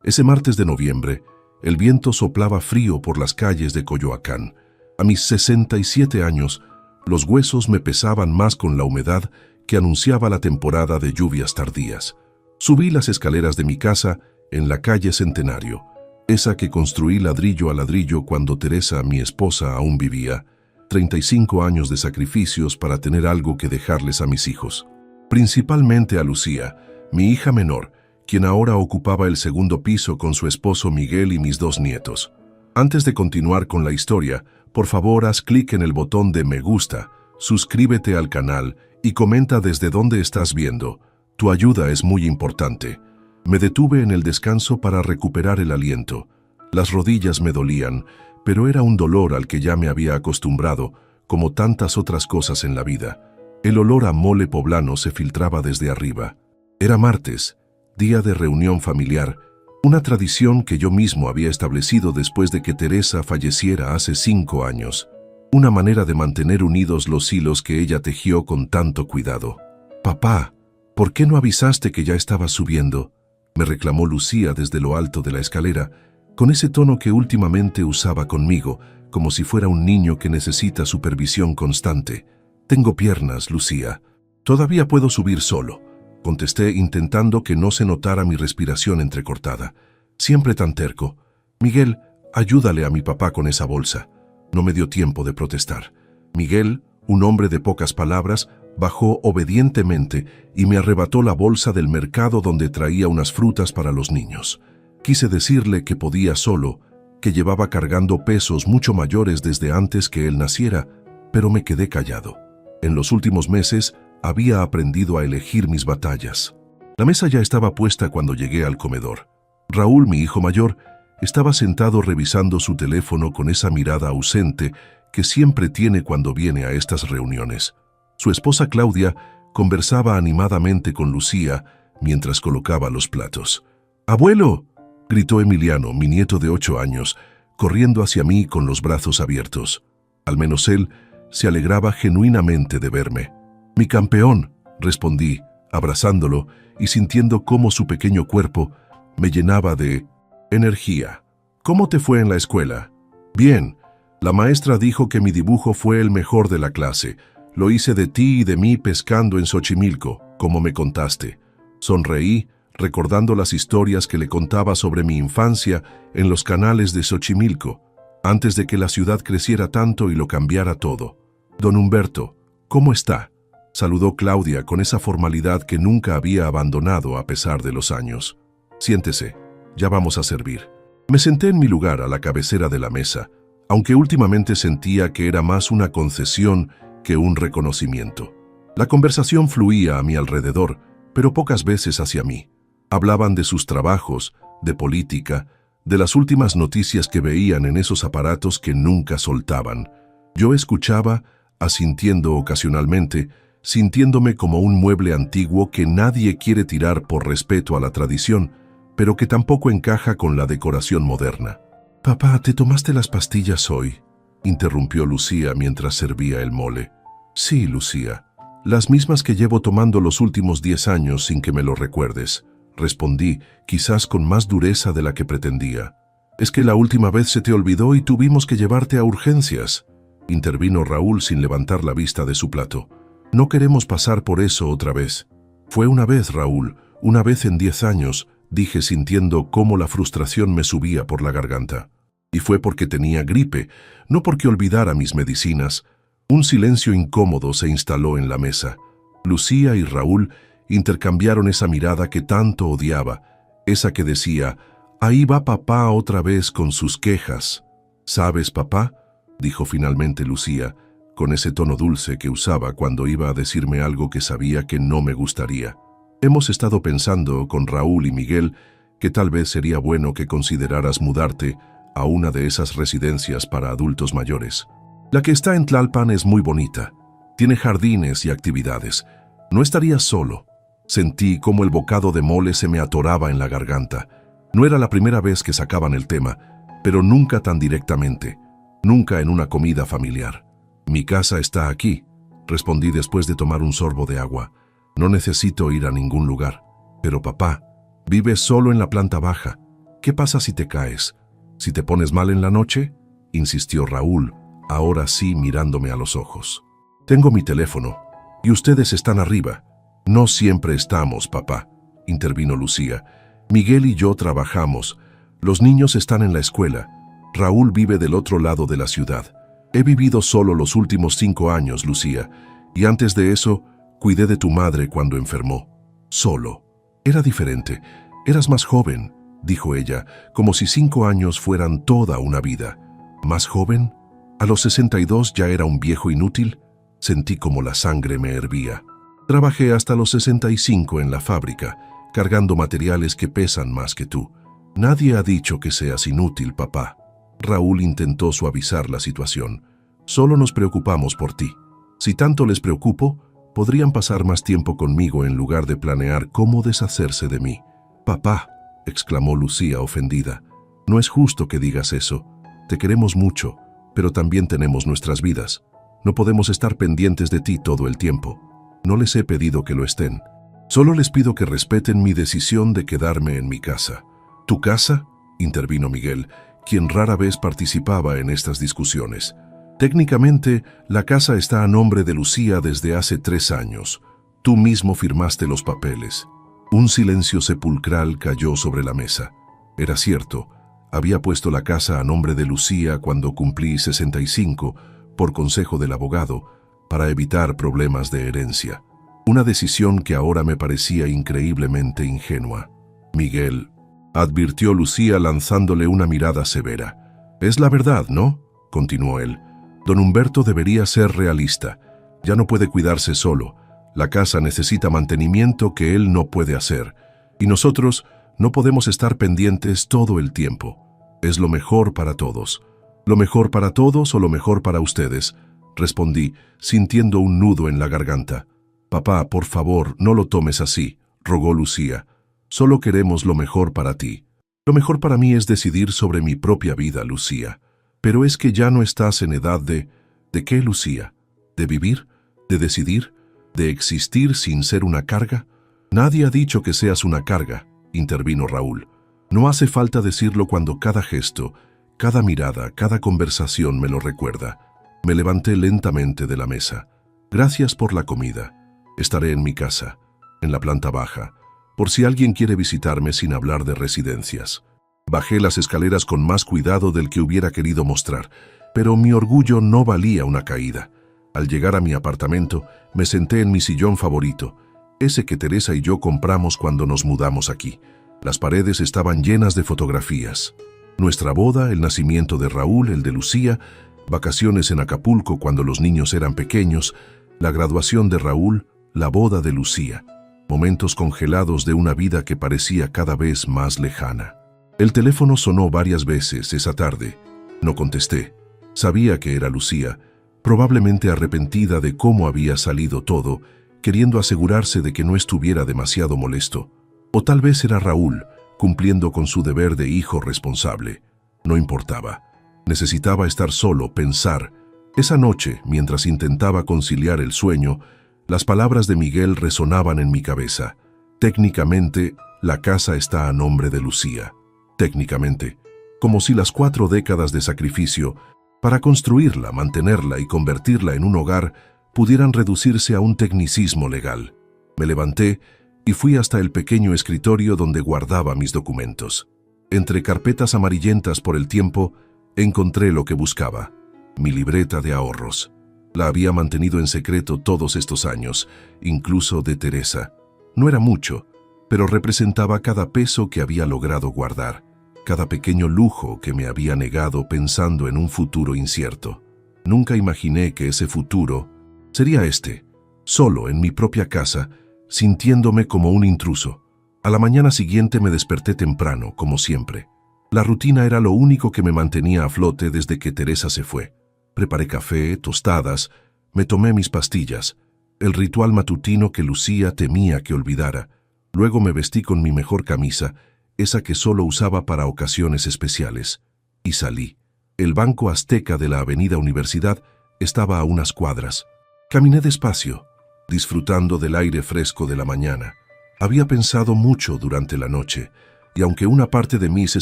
Ese martes de noviembre, el viento soplaba frío por las calles de Coyoacán. A mis 67 años, los huesos me pesaban más con la humedad que anunciaba la temporada de lluvias tardías. Subí las escaleras de mi casa en la calle Centenario, esa que construí ladrillo a ladrillo cuando Teresa, mi esposa, aún vivía. 35 años de sacrificios para tener algo que dejarles a mis hijos. Principalmente a Lucía, mi hija menor, quien ahora ocupaba el segundo piso con su esposo Miguel y mis 2 nietos. Antes de continuar con la historia, por favor haz clic en el botón de me gusta, suscríbete al canal y comenta desde dónde estás viendo. Tu ayuda es muy importante. Me detuve en el descanso para recuperar el aliento. Las rodillas me dolían, pero era un dolor al que ya me había acostumbrado, como tantas otras cosas en la vida. El olor a mole poblano se filtraba desde arriba. Era martes, día de reunión familiar, una tradición que yo mismo había establecido después de que Teresa falleciera hace 5 años. Una manera de mantener unidos los hilos que ella tejió con tanto cuidado. «Papá, ¿por qué no avisaste que ya estabas subiendo?», me reclamó Lucía desde lo alto de la escalera, con ese tono que últimamente usaba conmigo, como si fuera un niño que necesita supervisión constante. «Tengo piernas, Lucía. Todavía puedo subir solo», contesté intentando que no se notara mi respiración entrecortada. Siempre tan terco. «Miguel, ayúdale a mi papá con esa bolsa». No me dio tiempo de protestar. Miguel, un hombre de pocas palabras, bajó obedientemente y me arrebató la bolsa del mercado donde traía unas frutas para los niños. Quise decirle que podía solo, que llevaba cargando pesos mucho mayores desde antes que él naciera, pero me quedé callado. En los últimos meses había aprendido a elegir mis batallas. La mesa ya estaba puesta cuando llegué al comedor. Raúl, mi hijo mayor, estaba sentado revisando su teléfono con esa mirada ausente que siempre tiene cuando viene a estas reuniones. Su esposa Claudia conversaba animadamente con Lucía mientras colocaba los platos. «¡Abuelo!», gritó Emiliano, mi nieto de 8 años, corriendo hacia mí con los brazos abiertos. Al menos él se alegraba genuinamente de verme. «¡Mi campeón!», respondí, abrazándolo y sintiendo cómo su pequeño cuerpo me llenaba de energía. «¿Cómo te fue en la escuela?». «Bien. La maestra dijo que mi dibujo fue el mejor de la clase. Lo hice de ti y de mí pescando en Xochimilco, como me contaste». Sonreí, recordando las historias que le contaba sobre mi infancia en los canales de Xochimilco, antes de que la ciudad creciera tanto y lo cambiara todo. «Don Humberto, ¿cómo está?», saludó Claudia con esa formalidad que nunca había abandonado a pesar de los años. «Siéntese, ya vamos a servir». Me senté en mi lugar a la cabecera de la mesa, aunque últimamente sentía que era más una concesión que un reconocimiento. La conversación fluía a mi alrededor, pero pocas veces hacia mí. Hablaban de sus trabajos, de política, de las últimas noticias que veían en esos aparatos que nunca soltaban. Yo escuchaba, asintiendo ocasionalmente, sintiéndome como un mueble antiguo que nadie quiere tirar por respeto a la tradición, pero que tampoco encaja con la decoración moderna. «Papá, ¿te tomaste las pastillas hoy?», interrumpió Lucía mientras servía el mole. «Sí, Lucía, las mismas que llevo tomando los últimos 10 años sin que me lo recuerdes», respondí, quizás con más dureza de la que pretendía. «Es que la última vez se te olvidó y tuvimos que llevarte a urgencias», intervino Raúl sin levantar la vista de su plato. «No queremos pasar por eso otra vez». «Fue una vez, Raúl, una vez en 10 años», dije sintiendo cómo la frustración me subía por la garganta. Y fue porque tenía gripe, no porque olvidara mis medicinas. Un silencio incómodo se instaló en la mesa. Lucía y Raúl intercambiaron esa mirada que tanto odiaba, esa que decía, «Ahí va papá otra vez con sus quejas». «¿Sabes, papá?», dijo finalmente Lucía, con ese tono dulce que usaba cuando iba a decirme algo que sabía que no me gustaría. «Hemos estado pensando con Raúl y Miguel que tal vez sería bueno que consideraras mudarte a una de esas residencias para adultos mayores. La que está en Tlalpan es muy bonita, tiene jardines y actividades. No estarías solo». Sentí como el bocado de mole se me atoraba en la garganta. No era la primera vez que sacaban el tema, pero nunca tan directamente, nunca en una comida familiar. «Mi casa está aquí», respondí después de tomar un sorbo de agua. «No necesito ir a ningún lugar». «Pero papá, vives solo en la planta baja». ¿Qué pasa si te caes? ¿Si te pones mal en la noche?, insistió Raúl, ahora sí mirándome a los ojos. Tengo mi teléfono, y ustedes están arriba. No siempre estamos, papá, intervino Lucía. Miguel y yo trabajamos. Los niños están en la escuela. Raúl vive del otro lado de la ciudad. He vivido solo los últimos 5 años, Lucía, y antes de eso, cuidé de tu madre cuando enfermó. Solo. Era diferente. Eras más joven, dijo ella, como si 5 años fueran toda una vida. ¿Más joven? ¿A los 62 ya era un viejo inútil? Sentí como la sangre me hervía. Trabajé hasta los 65 en la fábrica, cargando materiales que pesan más que tú. Nadie ha dicho que seas inútil, papá. Raúl intentó suavizar la situación. Solo nos preocupamos por ti. Si tanto les preocupo, podrían pasar más tiempo conmigo en lugar de planear cómo deshacerse de mí. Papá, exclamó Lucía ofendida, no es justo que digas eso. Te queremos mucho, pero también tenemos nuestras vidas. No podemos estar pendientes de ti todo el tiempo. No les he pedido que lo estén. Solo les pido que respeten mi decisión de quedarme en mi casa. ¿Tu casa?, intervino Miguel, quien rara vez participaba en estas discusiones. Técnicamente, la casa está a nombre de Lucía desde hace 3 años. Tú mismo firmaste los papeles. Un silencio sepulcral cayó sobre la mesa. Era cierto, había puesto la casa a nombre de Lucía cuando cumplí 65, por consejo del abogado, para evitar problemas de herencia. Una decisión que ahora me parecía increíblemente ingenua. Miguel, advirtió Lucía lanzándole una mirada severa. Es la verdad, ¿no?, continuó él. Don Humberto debería ser realista. Ya no puede cuidarse solo. La casa necesita mantenimiento que él no puede hacer. Y nosotros no podemos estar pendientes todo el tiempo. Es lo mejor para todos. ¿Lo mejor para todos o lo mejor para ustedes?, respondí, sintiendo un nudo en la garganta. Papá, por favor, no lo tomes así, rogó Lucía. Solo queremos lo mejor para ti. Lo mejor para mí es decidir sobre mi propia vida, Lucía. Pero es que ya no estás en edad de... ¿De qué, Lucía? ¿De vivir? ¿De decidir? ¿De existir sin ser una carga? Nadie ha dicho que seas una carga, intervino Raúl. No hace falta decirlo cuando cada gesto, cada mirada, cada conversación me lo recuerda. Me levanté lentamente de la mesa. Gracias por la comida. Estaré en mi casa, en la planta baja, por si alguien quiere visitarme sin hablar de residencias. Bajé las escaleras con más cuidado del que hubiera querido mostrar, pero mi orgullo no valía una caída. Al llegar a mi apartamento, me senté en mi sillón favorito, ese que Teresa y yo compramos cuando nos mudamos aquí. Las paredes estaban llenas de fotografías. Nuestra boda, el nacimiento de Raúl, el de Lucía, vacaciones en Acapulco cuando los niños eran pequeños, la graduación de Raúl, la boda de Lucía. Momentos congelados de una vida que parecía cada vez más lejana. El teléfono sonó varias veces esa tarde. No contesté. Sabía que era Lucía, probablemente arrepentida de cómo había salido todo, queriendo asegurarse de que no estuviera demasiado molesto. O tal vez era Raúl, cumpliendo con su deber de hijo responsable. No importaba. Necesitaba estar solo, pensar. Esa noche, mientras intentaba conciliar el sueño, las palabras de Miguel resonaban en mi cabeza. Técnicamente, la casa está a nombre de Lucía. Técnicamente, como si las 4 décadas de sacrificio para construirla, mantenerla y convertirla en un hogar pudieran reducirse a un tecnicismo legal. Me levanté y fui hasta el pequeño escritorio donde guardaba mis documentos. Entre carpetas amarillentas por el tiempo, encontré lo que buscaba, mi libreta de ahorros. La había mantenido en secreto todos estos años, incluso de Teresa. No era mucho, pero representaba cada peso que había logrado guardar, cada pequeño lujo que me había negado pensando en un futuro incierto. Nunca imaginé que ese futuro sería este, solo en mi propia casa, sintiéndome como un intruso. A la mañana siguiente me desperté temprano, como siempre. La rutina era lo único que me mantenía a flote desde que Teresa se fue. Preparé café, tostadas, me tomé mis pastillas, el ritual matutino que Lucía temía que olvidara. Luego me vestí con mi mejor camisa, esa que solo usaba para ocasiones especiales, y salí. El Banco Azteca de la Avenida Universidad estaba a unas cuadras. Caminé despacio, disfrutando del aire fresco de la mañana. Había pensado mucho durante la noche. y aunque una parte de mí se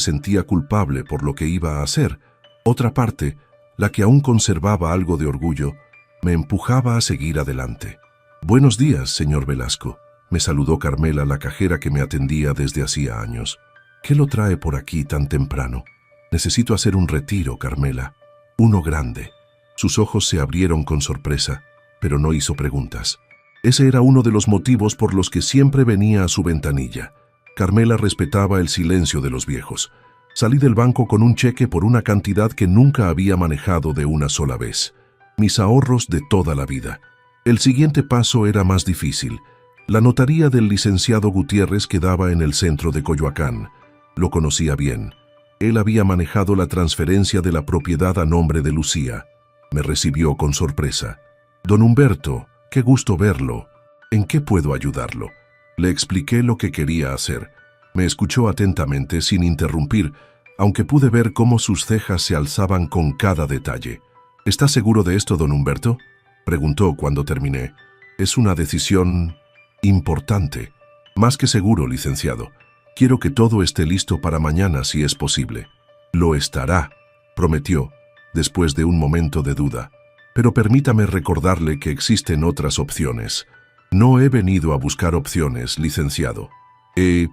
sentía culpable por lo que iba a hacer, otra parte, la que aún conservaba algo de orgullo, me empujaba a seguir adelante. «Buenos días, señor Velasco», me saludó Carmela, la cajera que me atendía desde hacía años. «¿Qué lo trae por aquí tan temprano?» «Necesito hacer un retiro, Carmela. Uno grande». Sus ojos se abrieron con sorpresa, pero no hizo preguntas. Ese era uno de los motivos por los que siempre venía a su ventanilla. Carmela respetaba el silencio de los viejos. Salí del banco con un cheque por una cantidad que nunca había manejado de una sola vez. Mis ahorros de toda la vida. El siguiente paso era más difícil. La notaría del licenciado Gutiérrez quedaba en el centro de Coyoacán. Lo conocía bien. Él había manejado la transferencia de la propiedad a nombre de Lucía. Me recibió con sorpresa. «Don Humberto, qué gusto verlo. ¿En qué puedo ayudarlo?» Le expliqué lo que quería hacer. Me escuchó atentamente sin interrumpir, aunque pude ver cómo sus cejas se alzaban con cada detalle. «¿Está seguro de esto, don Humberto?», preguntó cuando terminé. «Es una decisión importante». «Más que seguro, licenciado. Quiero que todo esté listo para mañana si es posible». «Lo estará», prometió, después de un momento de duda. «Pero permítame recordarle que existen otras opciones». «No he venido a buscar opciones, licenciado. He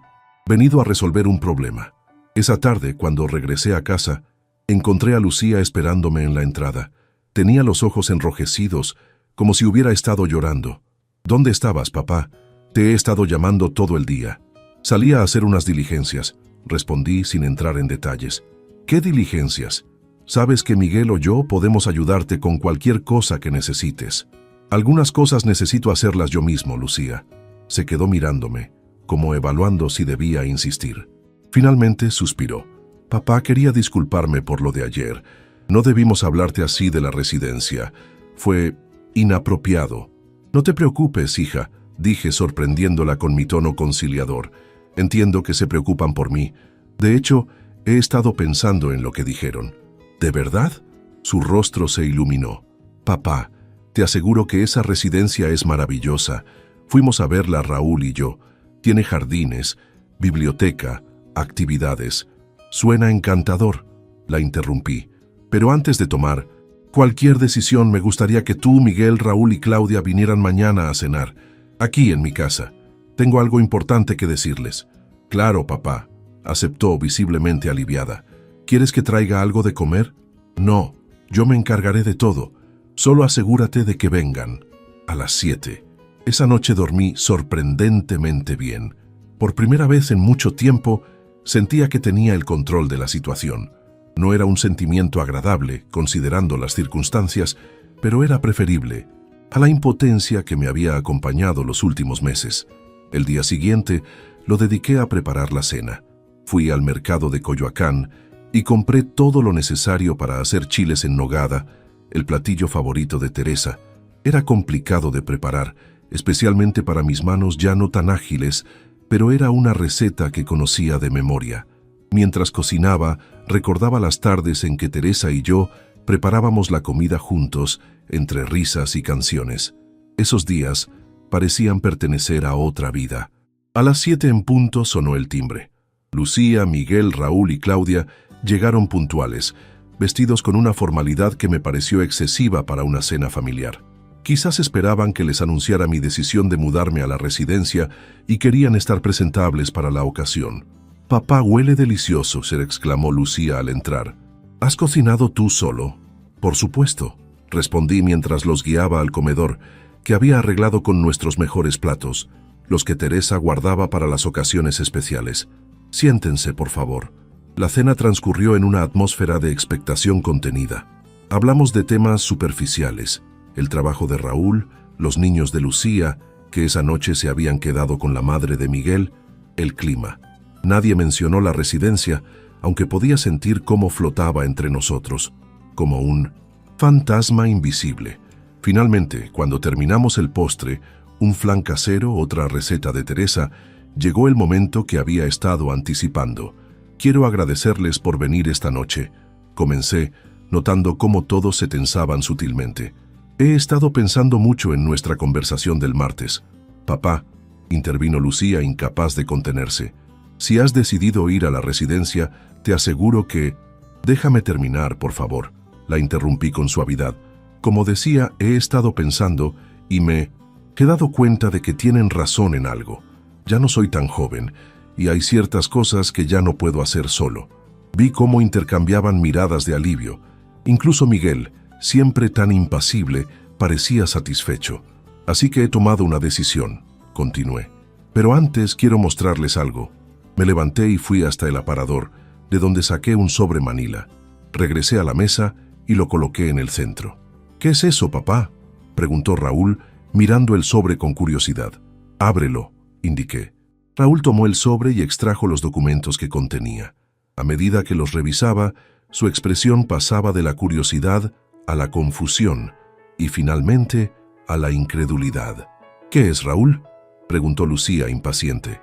venido a resolver un problema». Esa tarde, cuando regresé a casa, encontré a Lucía esperándome en la entrada. Tenía los ojos enrojecidos, como si hubiera estado llorando. «¿Dónde estabas, papá? Te he estado llamando todo el día». «Salí a hacer unas diligencias», respondí sin entrar en detalles. «¿Qué diligencias? Sabes que Miguel o yo podemos ayudarte con cualquier cosa que necesites». «Algunas cosas necesito hacerlas yo mismo, Lucía». Se quedó mirándome, como evaluando si debía insistir. Finalmente suspiró. «Papá, quería disculparme por lo de ayer. No debimos hablarte así de la residencia. Fue inapropiado». «No te preocupes, hija», dije sorprendiéndola con mi tono conciliador. «Entiendo que se preocupan por mí. De hecho, he estado pensando en lo que dijeron». «¿De verdad?». Su rostro se iluminó. «Papá, te aseguro que esa residencia es maravillosa. Fuimos a verla Raúl y yo. Tiene jardines, biblioteca, actividades. Suena encantador». La interrumpí. «Pero antes de tomar cualquier decisión, me gustaría que tú, Miguel, Raúl y Claudia vinieran mañana a cenar, aquí en mi casa. Tengo algo importante que decirles». «Claro, papá», aceptó visiblemente aliviada. «¿Quieres que traiga algo de comer?». «No, yo me encargaré de todo. Solo asegúrate de que vengan». A las 7. Esa noche dormí sorprendentemente bien. Por primera vez en mucho tiempo, sentía que tenía el control de la situación. No era un sentimiento agradable, considerando las circunstancias, pero era preferible a la impotencia que me había acompañado los últimos meses. El día siguiente, lo dediqué a preparar la cena. Fui al mercado de Coyoacán y compré todo lo necesario para hacer chiles en nogada, el platillo favorito de Teresa. Era complicado de preparar, especialmente para mis manos ya no tan ágiles, pero era una receta que conocía de memoria. Mientras cocinaba, recordaba las tardes en que Teresa y yo preparábamos la comida juntos, entre risas y canciones. Esos días parecían pertenecer a otra vida. A las 7 en punto sonó el timbre. Lucía, Miguel, Raúl y Claudia llegaron puntuales, vestidos con una formalidad que me pareció excesiva para una cena familiar. Quizás esperaban que les anunciara mi decisión de mudarme a la residencia y querían estar presentables para la ocasión. «Papá, huele delicioso», se exclamó Lucía al entrar. «¿Has cocinado tú solo?». «Por supuesto», respondí mientras los guiaba al comedor, que había arreglado con nuestros mejores platos, los que Teresa guardaba para las ocasiones especiales. «Siéntense, por favor». La cena transcurrió en una atmósfera de expectación contenida. Hablamos de temas superficiales, el trabajo de Raúl, los niños de Lucía, que esa noche se habían quedado con la madre de Miguel, el clima. Nadie mencionó la residencia, aunque podía sentir cómo flotaba entre nosotros, como un fantasma invisible. Finalmente, cuando terminamos el postre, un flan casero, otra receta de Teresa, llegó el momento que había estado anticipando. «Quiero agradecerles por venir esta noche», comencé, notando cómo todos se tensaban sutilmente. «He estado pensando mucho en nuestra conversación del martes». «Papá», intervino Lucía, incapaz de contenerse. Si has decidido ir a la residencia, te aseguro que... Déjame terminar, por favor. La interrumpí con suavidad. Como decía, he estado pensando y me he dado cuenta de que tienen razón en algo. Ya no soy tan joven y hay ciertas cosas que ya no puedo hacer solo. Vi cómo intercambiaban miradas de alivio. Incluso Miguel, siempre tan impasible, parecía satisfecho. Así que he tomado una decisión, continué. Pero antes quiero mostrarles algo. Me levanté y fui hasta el aparador, de donde saqué un sobre manila. Regresé a la mesa y lo coloqué en el centro. ¿Qué es eso, papá?, preguntó Raúl, mirando el sobre con curiosidad. Ábrelo, indiqué. Raúl tomó el sobre y extrajo los documentos que contenía. A medida que los revisaba, su expresión pasaba de la curiosidad a la confusión y finalmente a la incredulidad. ¿Qué es, Raúl?, preguntó Lucía impaciente.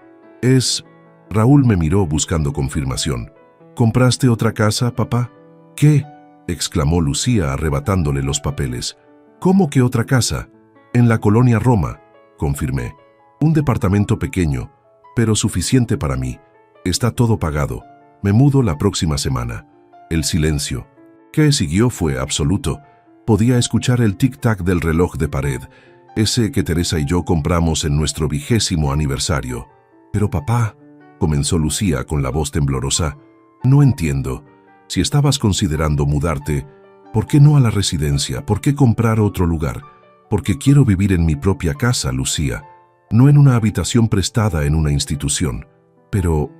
Raúl me miró buscando confirmación. ¿Compraste otra casa, papá? ¿Qué?, exclamó Lucía arrebatándole los papeles. ¿Cómo que otra casa? En la colonia Roma, confirmé. Un departamento pequeño, pero suficiente para mí. Está todo pagado. Me mudo la próxima semana. El silencio que siguió fue absoluto. Podía escuchar el tic-tac del reloj de pared, ese que Teresa y yo compramos en nuestro 20º aniversario. Pero papá, comenzó Lucía con la voz temblorosa, no entiendo. Si estabas considerando mudarte, ¿por qué no a la residencia? ¿Por qué comprar otro lugar? Porque quiero vivir en mi propia casa, Lucía, no en una habitación prestada en una institución. Pero,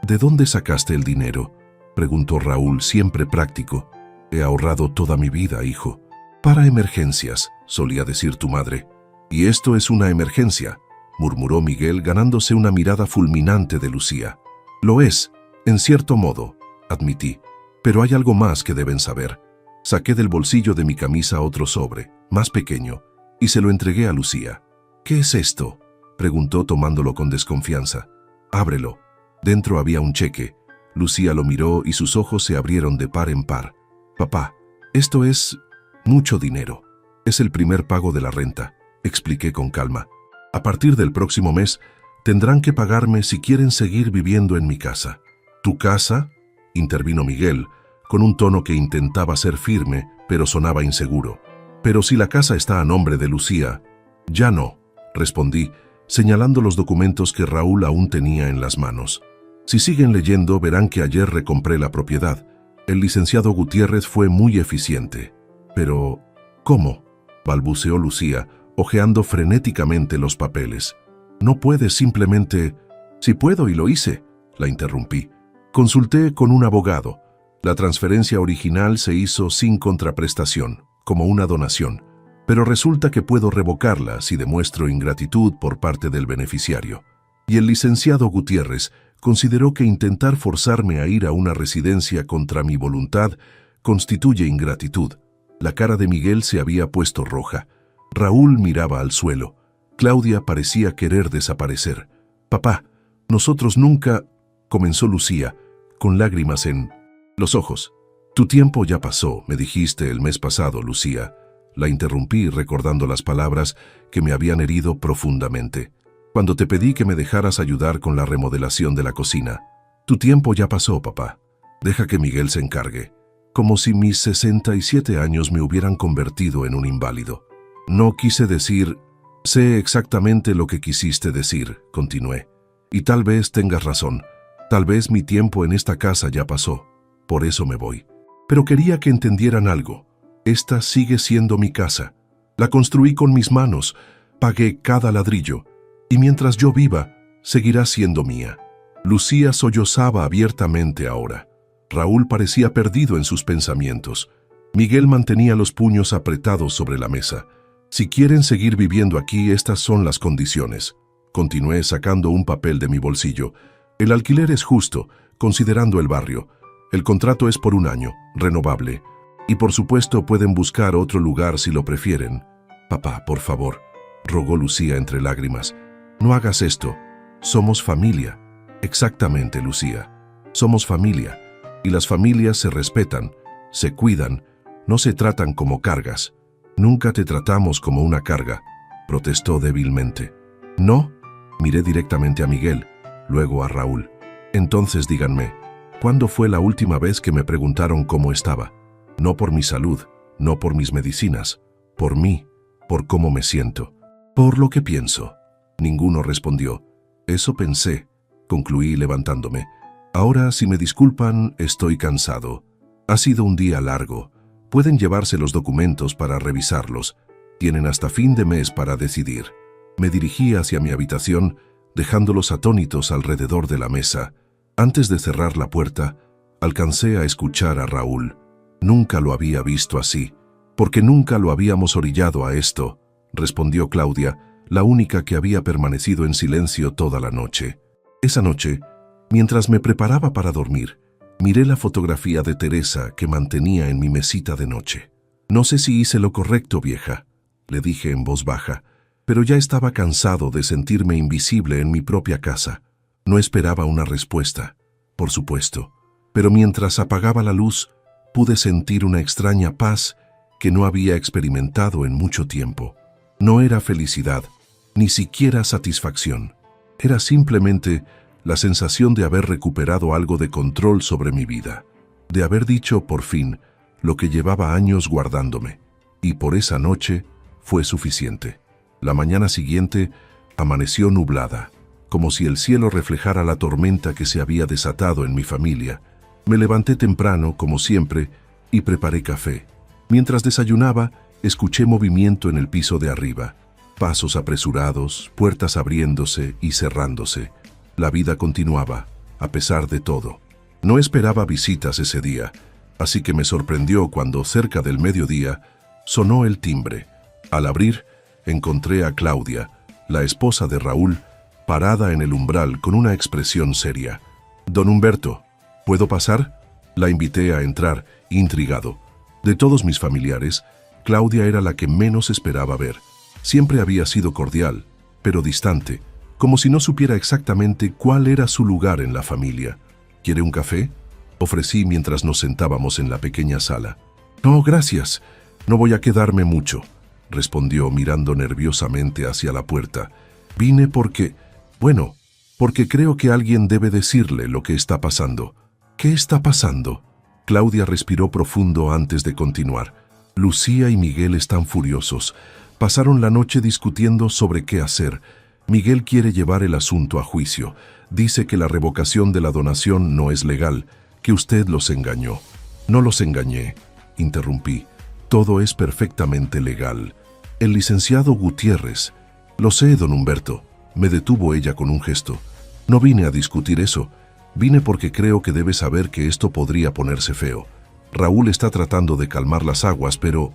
¿de dónde sacaste el dinero?, preguntó Raúl, siempre práctico. He ahorrado toda mi vida, hijo. Para emergencias, solía decir tu madre. Y esto es una emergencia, murmuró Miguel, ganándose una mirada fulminante de Lucía. Lo es, en cierto modo, admití. Pero hay algo más que deben saber. Saqué del bolsillo de mi camisa otro sobre, más pequeño, y se lo entregué a Lucía. ¿Qué es esto?, preguntó tomándolo con desconfianza. Ábrelo. Dentro había un cheque. Lucía lo miró y sus ojos se abrieron de par en par. Papá, esto es mucho dinero. Es el primer pago de la renta, expliqué con calma. A partir del próximo mes, tendrán que pagarme si quieren seguir viviendo en mi casa. ¿Tu casa?, intervino Miguel, con un tono que intentaba ser firme, pero sonaba inseguro. Pero si la casa está a nombre de Lucía. Ya no, respondí, señalando los documentos que Raúl aún tenía en las manos. Si siguen leyendo, verán que ayer recompré la propiedad. El licenciado Gutiérrez fue muy eficiente. Pero, ¿cómo?, balbuceó Lucía, hojeando frenéticamente los papeles. No puedes simplemente... Sí puedo y lo hice, la interrumpí. Consulté con un abogado. La transferencia original se hizo sin contraprestación, como una donación, pero resulta que puedo revocarla si demuestro ingratitud por parte del beneficiario. Y el licenciado Gutiérrez consideró que intentar forzarme a ir a una residencia contra mi voluntad constituye ingratitud. La cara de Miguel se había puesto roja. Raúl miraba al suelo. Claudia parecía querer desaparecer. Papá, nosotros nunca... comenzó Lucía, con lágrimas en los ojos. Tu tiempo ya pasó, me dijiste el mes pasado, Lucía. La interrumpí recordando las palabras que me habían herido profundamente. Cuando te pedí que me dejaras ayudar con la remodelación de la cocina. Tu tiempo ya pasó, papá. Deja que Miguel se encargue. Como si mis 67 años me hubieran convertido en un inválido. No quise decir... Sé exactamente lo que quisiste decir, continué. Y tal vez tengas razón. Tal vez mi tiempo en esta casa ya pasó. Por eso me voy. Pero quería que entendieran algo. Esta sigue siendo mi casa. La construí con mis manos. Pagué cada ladrillo. Y mientras yo viva, seguirá siendo mía. Lucía sollozaba abiertamente ahora. Raúl parecía perdido en sus pensamientos. Miguel mantenía los puños apretados sobre la mesa. Si quieren seguir viviendo aquí, estas son las condiciones. Continué sacando un papel de mi bolsillo. El alquiler es justo, considerando el barrio. El contrato es por 1 año, renovable. Y por supuesto pueden buscar otro lugar si lo prefieren. Papá, por favor, rogó Lucía entre lágrimas. No hagas esto. Somos familia. Exactamente, Lucía. Somos familia. Y las familias se respetan, se cuidan, no se tratan como cargas. Nunca te tratamos como una carga, protestó débilmente. No, miré directamente a Miguel, luego a Raúl. Entonces díganme, ¿cuándo fue la última vez que me preguntaron cómo estaba? No por mi salud, no por mis medicinas, por mí, por cómo me siento, por lo que pienso. Ninguno respondió. Eso pensé, concluí levantándome. Ahora, si me disculpan, estoy cansado. Ha sido un día largo. Pueden llevarse los documentos para revisarlos. Tienen hasta fin de mes para decidir. Me dirigí hacia mi habitación, dejándolos atónitos alrededor de la mesa. Antes de cerrar la puerta, alcancé a escuchar a Raúl. Nunca lo había visto así, porque nunca lo habíamos orillado a esto, respondió Claudia, la única que había permanecido en silencio toda la noche. Esa noche, mientras me preparaba para dormir, miré la fotografía de Teresa que mantenía en mi mesita de noche. No sé si hice lo correcto, vieja, le dije en voz baja, pero ya estaba cansado de sentirme invisible en mi propia casa. No esperaba una respuesta, por supuesto, pero mientras apagaba la luz, pude sentir una extraña paz que no había experimentado en mucho tiempo. No era felicidad, ni siquiera satisfacción. Era simplemente la sensación de haber recuperado algo de control sobre mi vida, de haber dicho por fin lo que llevaba años guardándome, y por esa noche fue suficiente. La mañana siguiente amaneció nublada, como si el cielo reflejara la tormenta que se había desatado en mi familia. Me levanté temprano, como siempre, y preparé café. Mientras desayunaba, escuché movimiento en el piso de arriba. Pasos apresurados, puertas abriéndose y cerrándose. La vida continuaba, a pesar de todo. No esperaba visitas ese día, así que me sorprendió cuando, cerca del mediodía, sonó el timbre. Al abrir, encontré a Claudia, la esposa de Raúl, parada en el umbral con una expresión seria. «Don Humberto, ¿puedo pasar?», la invité a entrar, intrigado. De todos mis familiares, Claudia era la que menos esperaba ver. Siempre había sido cordial, pero distante, como si no supiera exactamente cuál era su lugar en la familia. «¿Quiere un café?», ofrecí mientras nos sentábamos en la pequeña sala. «No, gracias, no voy a quedarme mucho», respondió mirando nerviosamente hacia la puerta. «Vine porque creo que alguien debe decirle lo que está pasando». «¿Qué está pasando?». Claudia respiró profundo antes de continuar. «Lucía y Miguel están furiosos. Pasaron la noche discutiendo sobre qué hacer. Miguel quiere llevar el asunto a juicio. Dice que la revocación de la donación no es legal, que usted los engañó». «No los engañé», interrumpí. «Todo es perfectamente legal. El licenciado Gutiérrez». «Lo sé, don Humberto», me detuvo ella con un gesto. «No vine a discutir eso. Vine porque creo que debe saber que esto podría ponerse feo. Raúl está tratando de calmar las aguas, pero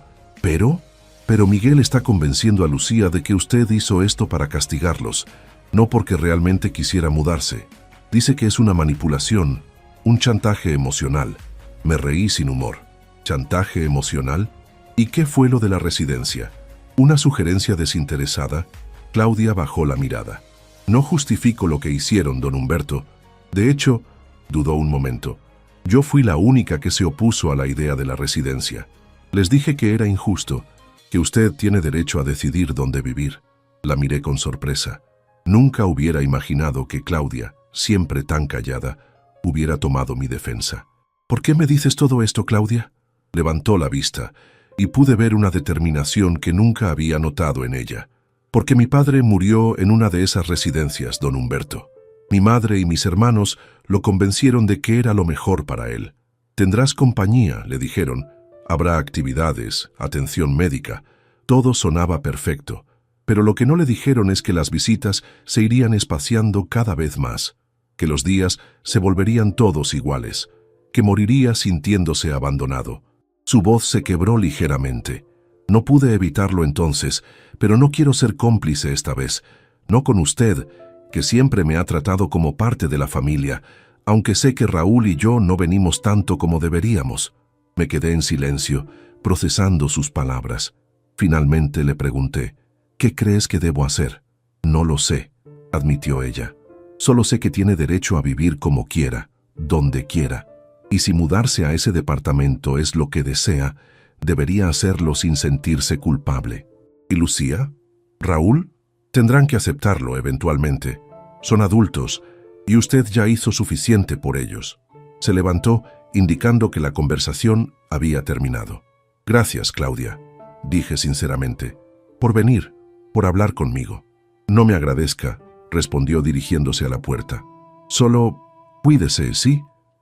Miguel está convenciendo a Lucía de que usted hizo esto para castigarlos, no porque realmente quisiera mudarse. Dice que es una manipulación, un chantaje emocional». Me reí sin humor. ¿Chantaje emocional? ¿Y qué fue lo de la residencia? ¿Una sugerencia desinteresada? Claudia bajó la mirada. «No justifico lo que hicieron, don Humberto. De hecho», dudó un momento, «yo fui la única que se opuso a la idea de la residencia. Les dije que era injusto, que usted tiene derecho a decidir dónde vivir». La miré con sorpresa. Nunca hubiera imaginado que Claudia, siempre tan callada, hubiera tomado mi defensa. «¿Por qué me dices todo esto, Claudia?». Levantó la vista y pude ver una determinación que nunca había notado en ella. «Porque mi padre murió en una de esas residencias, don Humberto. Mi madre y mis hermanos lo convencieron de que era lo mejor para él. Tendrás compañía», le dijeron. «Habrá actividades, atención médica». Todo sonaba perfecto, pero lo que no le dijeron es que las visitas se irían espaciando cada vez más, que los días se volverían todos iguales, que moriría sintiéndose abandonado. Su voz se quebró ligeramente. «No pude evitarlo entonces, pero no quiero ser cómplice esta vez. No con usted, que siempre me ha tratado como parte de la familia, aunque sé que Raúl y yo no venimos tanto como deberíamos». Me quedé en silencio, procesando sus palabras. Finalmente le pregunté, «¿Qué crees que debo hacer?». «No lo sé», admitió ella. «Solo sé que tiene derecho a vivir como quiera, donde quiera. Y si mudarse a ese departamento es lo que desea, debería hacerlo sin sentirse culpable». «¿Y Lucía? ¿Raúl?». «Tendrán que aceptarlo eventualmente. Son adultos, Y usted ya hizo suficiente por ellos. Se levantó, indicando que la conversación había terminado. Gracias, Claudia, dije sinceramente, por venir, por hablar conmigo. No me agradezca, respondió dirigiéndose a la puerta. Solo cuídese, ¿sí?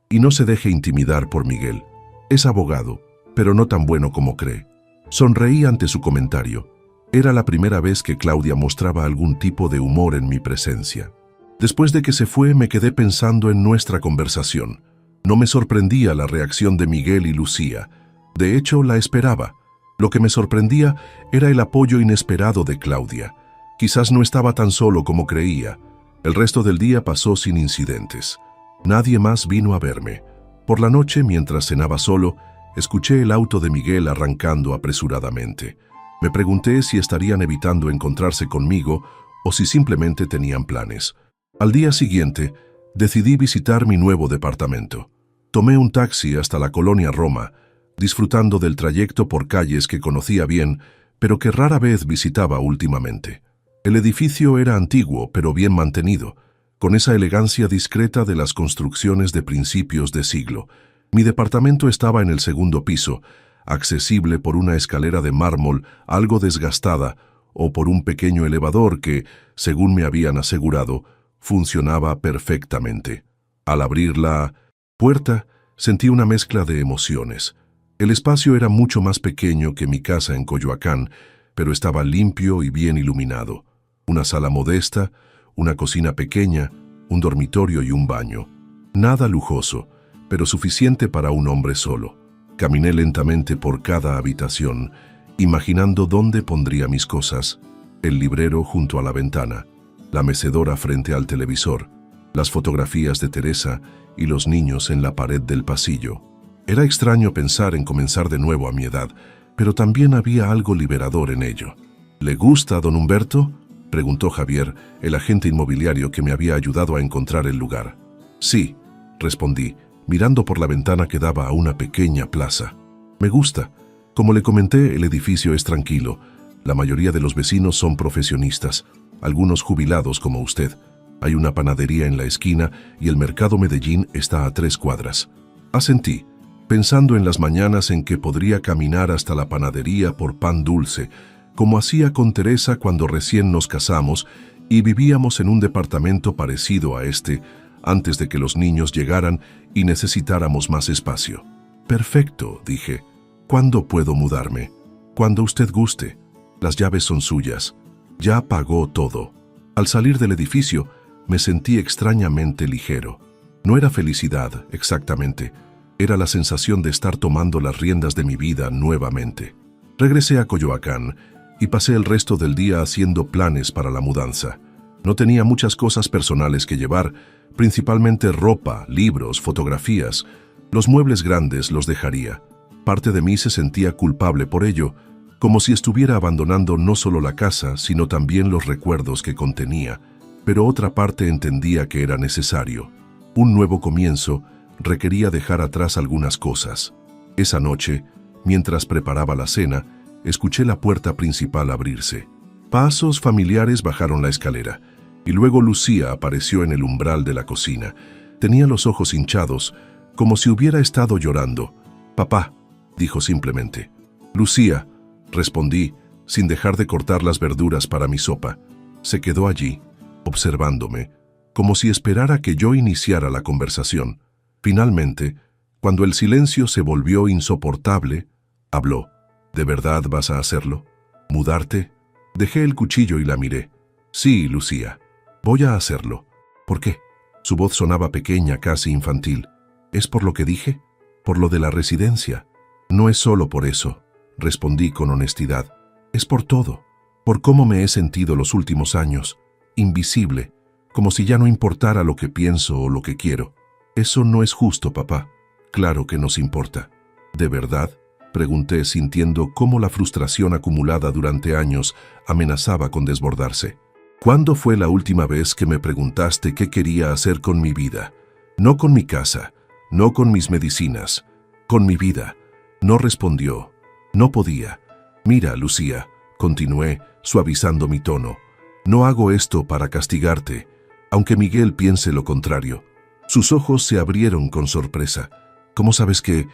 Y no se deje intimidar por Miguel. Es abogado, pero no tan bueno como cree. Sonreí ante su comentario. Era la primera vez que Claudia mostraba algún tipo de humor en mi presencia. Después de que se fue, me quedé pensando en nuestra conversación. No me sorprendía la reacción de Miguel y Lucía. De hecho, la esperaba. Lo que me sorprendía era el apoyo inesperado de Claudia. Quizás no estaba tan solo como creía. El resto del día pasó sin incidentes. Nadie más vino a verme. Por la noche, mientras cenaba solo, escuché el auto de Miguel arrancando apresuradamente. Me pregunté si estarían evitando encontrarse conmigo o si simplemente tenían planes. Al día siguiente, decidí visitar mi nuevo departamento. Tomé un taxi hasta la colonia Roma, disfrutando del trayecto por calles que conocía bien, pero que rara vez visitaba últimamente. El edificio era antiguo, pero bien mantenido, con esa elegancia discreta de las construcciones de principios de siglo. Mi departamento estaba en el segundo piso, accesible por una escalera de mármol algo desgastada o por un pequeño elevador que, según me habían asegurado, funcionaba perfectamente. Al abrir la puerta, sentí una mezcla de emociones. El espacio era mucho más pequeño que mi casa en Coyoacán, pero estaba limpio y bien iluminado. Una sala modesta, una cocina pequeña, un dormitorio y un baño. Nada lujoso, pero suficiente para un hombre solo. Caminé lentamente por cada habitación, imaginando dónde pondría mis cosas: el librero junto a la ventana, la mecedora frente al televisor, las fotografías de Teresa y los niños en la pared del pasillo. Era extraño pensar en comenzar de nuevo a mi edad, pero también había algo liberador en ello. ¿Le gusta, don Humberto?, preguntó Javier, el agente inmobiliario que me había ayudado a encontrar el lugar. Sí, respondí, mirando por la ventana que daba a una pequeña plaza. Me gusta. Como le comenté, el edificio es tranquilo. La mayoría de los vecinos son profesionistas, algunos jubilados como usted. Hay una panadería en la esquina y el mercado Medellín está a 3 cuadras. Asentí, pensando en las mañanas en que podría caminar hasta la panadería por pan dulce, como hacía con Teresa cuando recién nos casamos y vivíamos en un departamento parecido a este, antes de que los niños llegaran y necesitáramos más espacio. Perfecto, dije. ¿Cuándo puedo mudarme? Cuando usted guste. Las llaves son suyas. Ya pagó todo. Al salir del edificio, me sentí extrañamente ligero. No era felicidad, exactamente. Era la sensación de estar tomando las riendas de mi vida nuevamente. Regresé a Coyoacán y pasé el resto del día haciendo planes para la mudanza. No tenía muchas cosas personales que llevar, principalmente ropa, libros, fotografías. Los muebles grandes los dejaría. Parte de mí se sentía culpable por ello, como si estuviera abandonando no solo la casa, sino también los recuerdos que contenía, pero otra parte entendía que era necesario. Un nuevo comienzo requería dejar atrás algunas cosas. Esa noche, mientras preparaba la cena, escuché la puerta principal abrirse. Pasos familiares bajaron la escalera, y luego Lucía apareció en el umbral de la cocina. Tenía los ojos hinchados, como si hubiera estado llorando. «Papá», dijo simplemente. «Lucía», respondí, sin dejar de cortar las verduras para mi sopa. Se quedó allí, observándome, como si esperara que yo iniciara la conversación. Finalmente, cuando el silencio se volvió insoportable, habló. «¿De verdad vas a hacerlo? ¿Mudarte?» Dejé el cuchillo y la miré. «Sí, Lucía, voy a hacerlo». «¿Por qué?» Su voz sonaba pequeña, casi infantil. «¿Es por lo que dije? ¿Por lo de la residencia?» «No es solo por eso», respondí con honestidad. «Es por todo, por cómo me he sentido los últimos años, invisible, como si ya no importara lo que pienso o lo que quiero. Eso no es justo, papá». «Claro que nos importa». «¿De verdad?», pregunté, sintiendo cómo la frustración acumulada durante años amenazaba con desbordarse. «¿Cuándo fue la última vez que me preguntaste qué quería hacer con mi vida? No con mi casa, no con mis medicinas, con mi vida». No respondió. No podía. «Mira, Lucía», continué, suavizando mi tono, «no hago esto para castigarte. aunque Miguel piense lo contrario. Sus ojos se abrieron con sorpresa. ¿Cómo sabes que?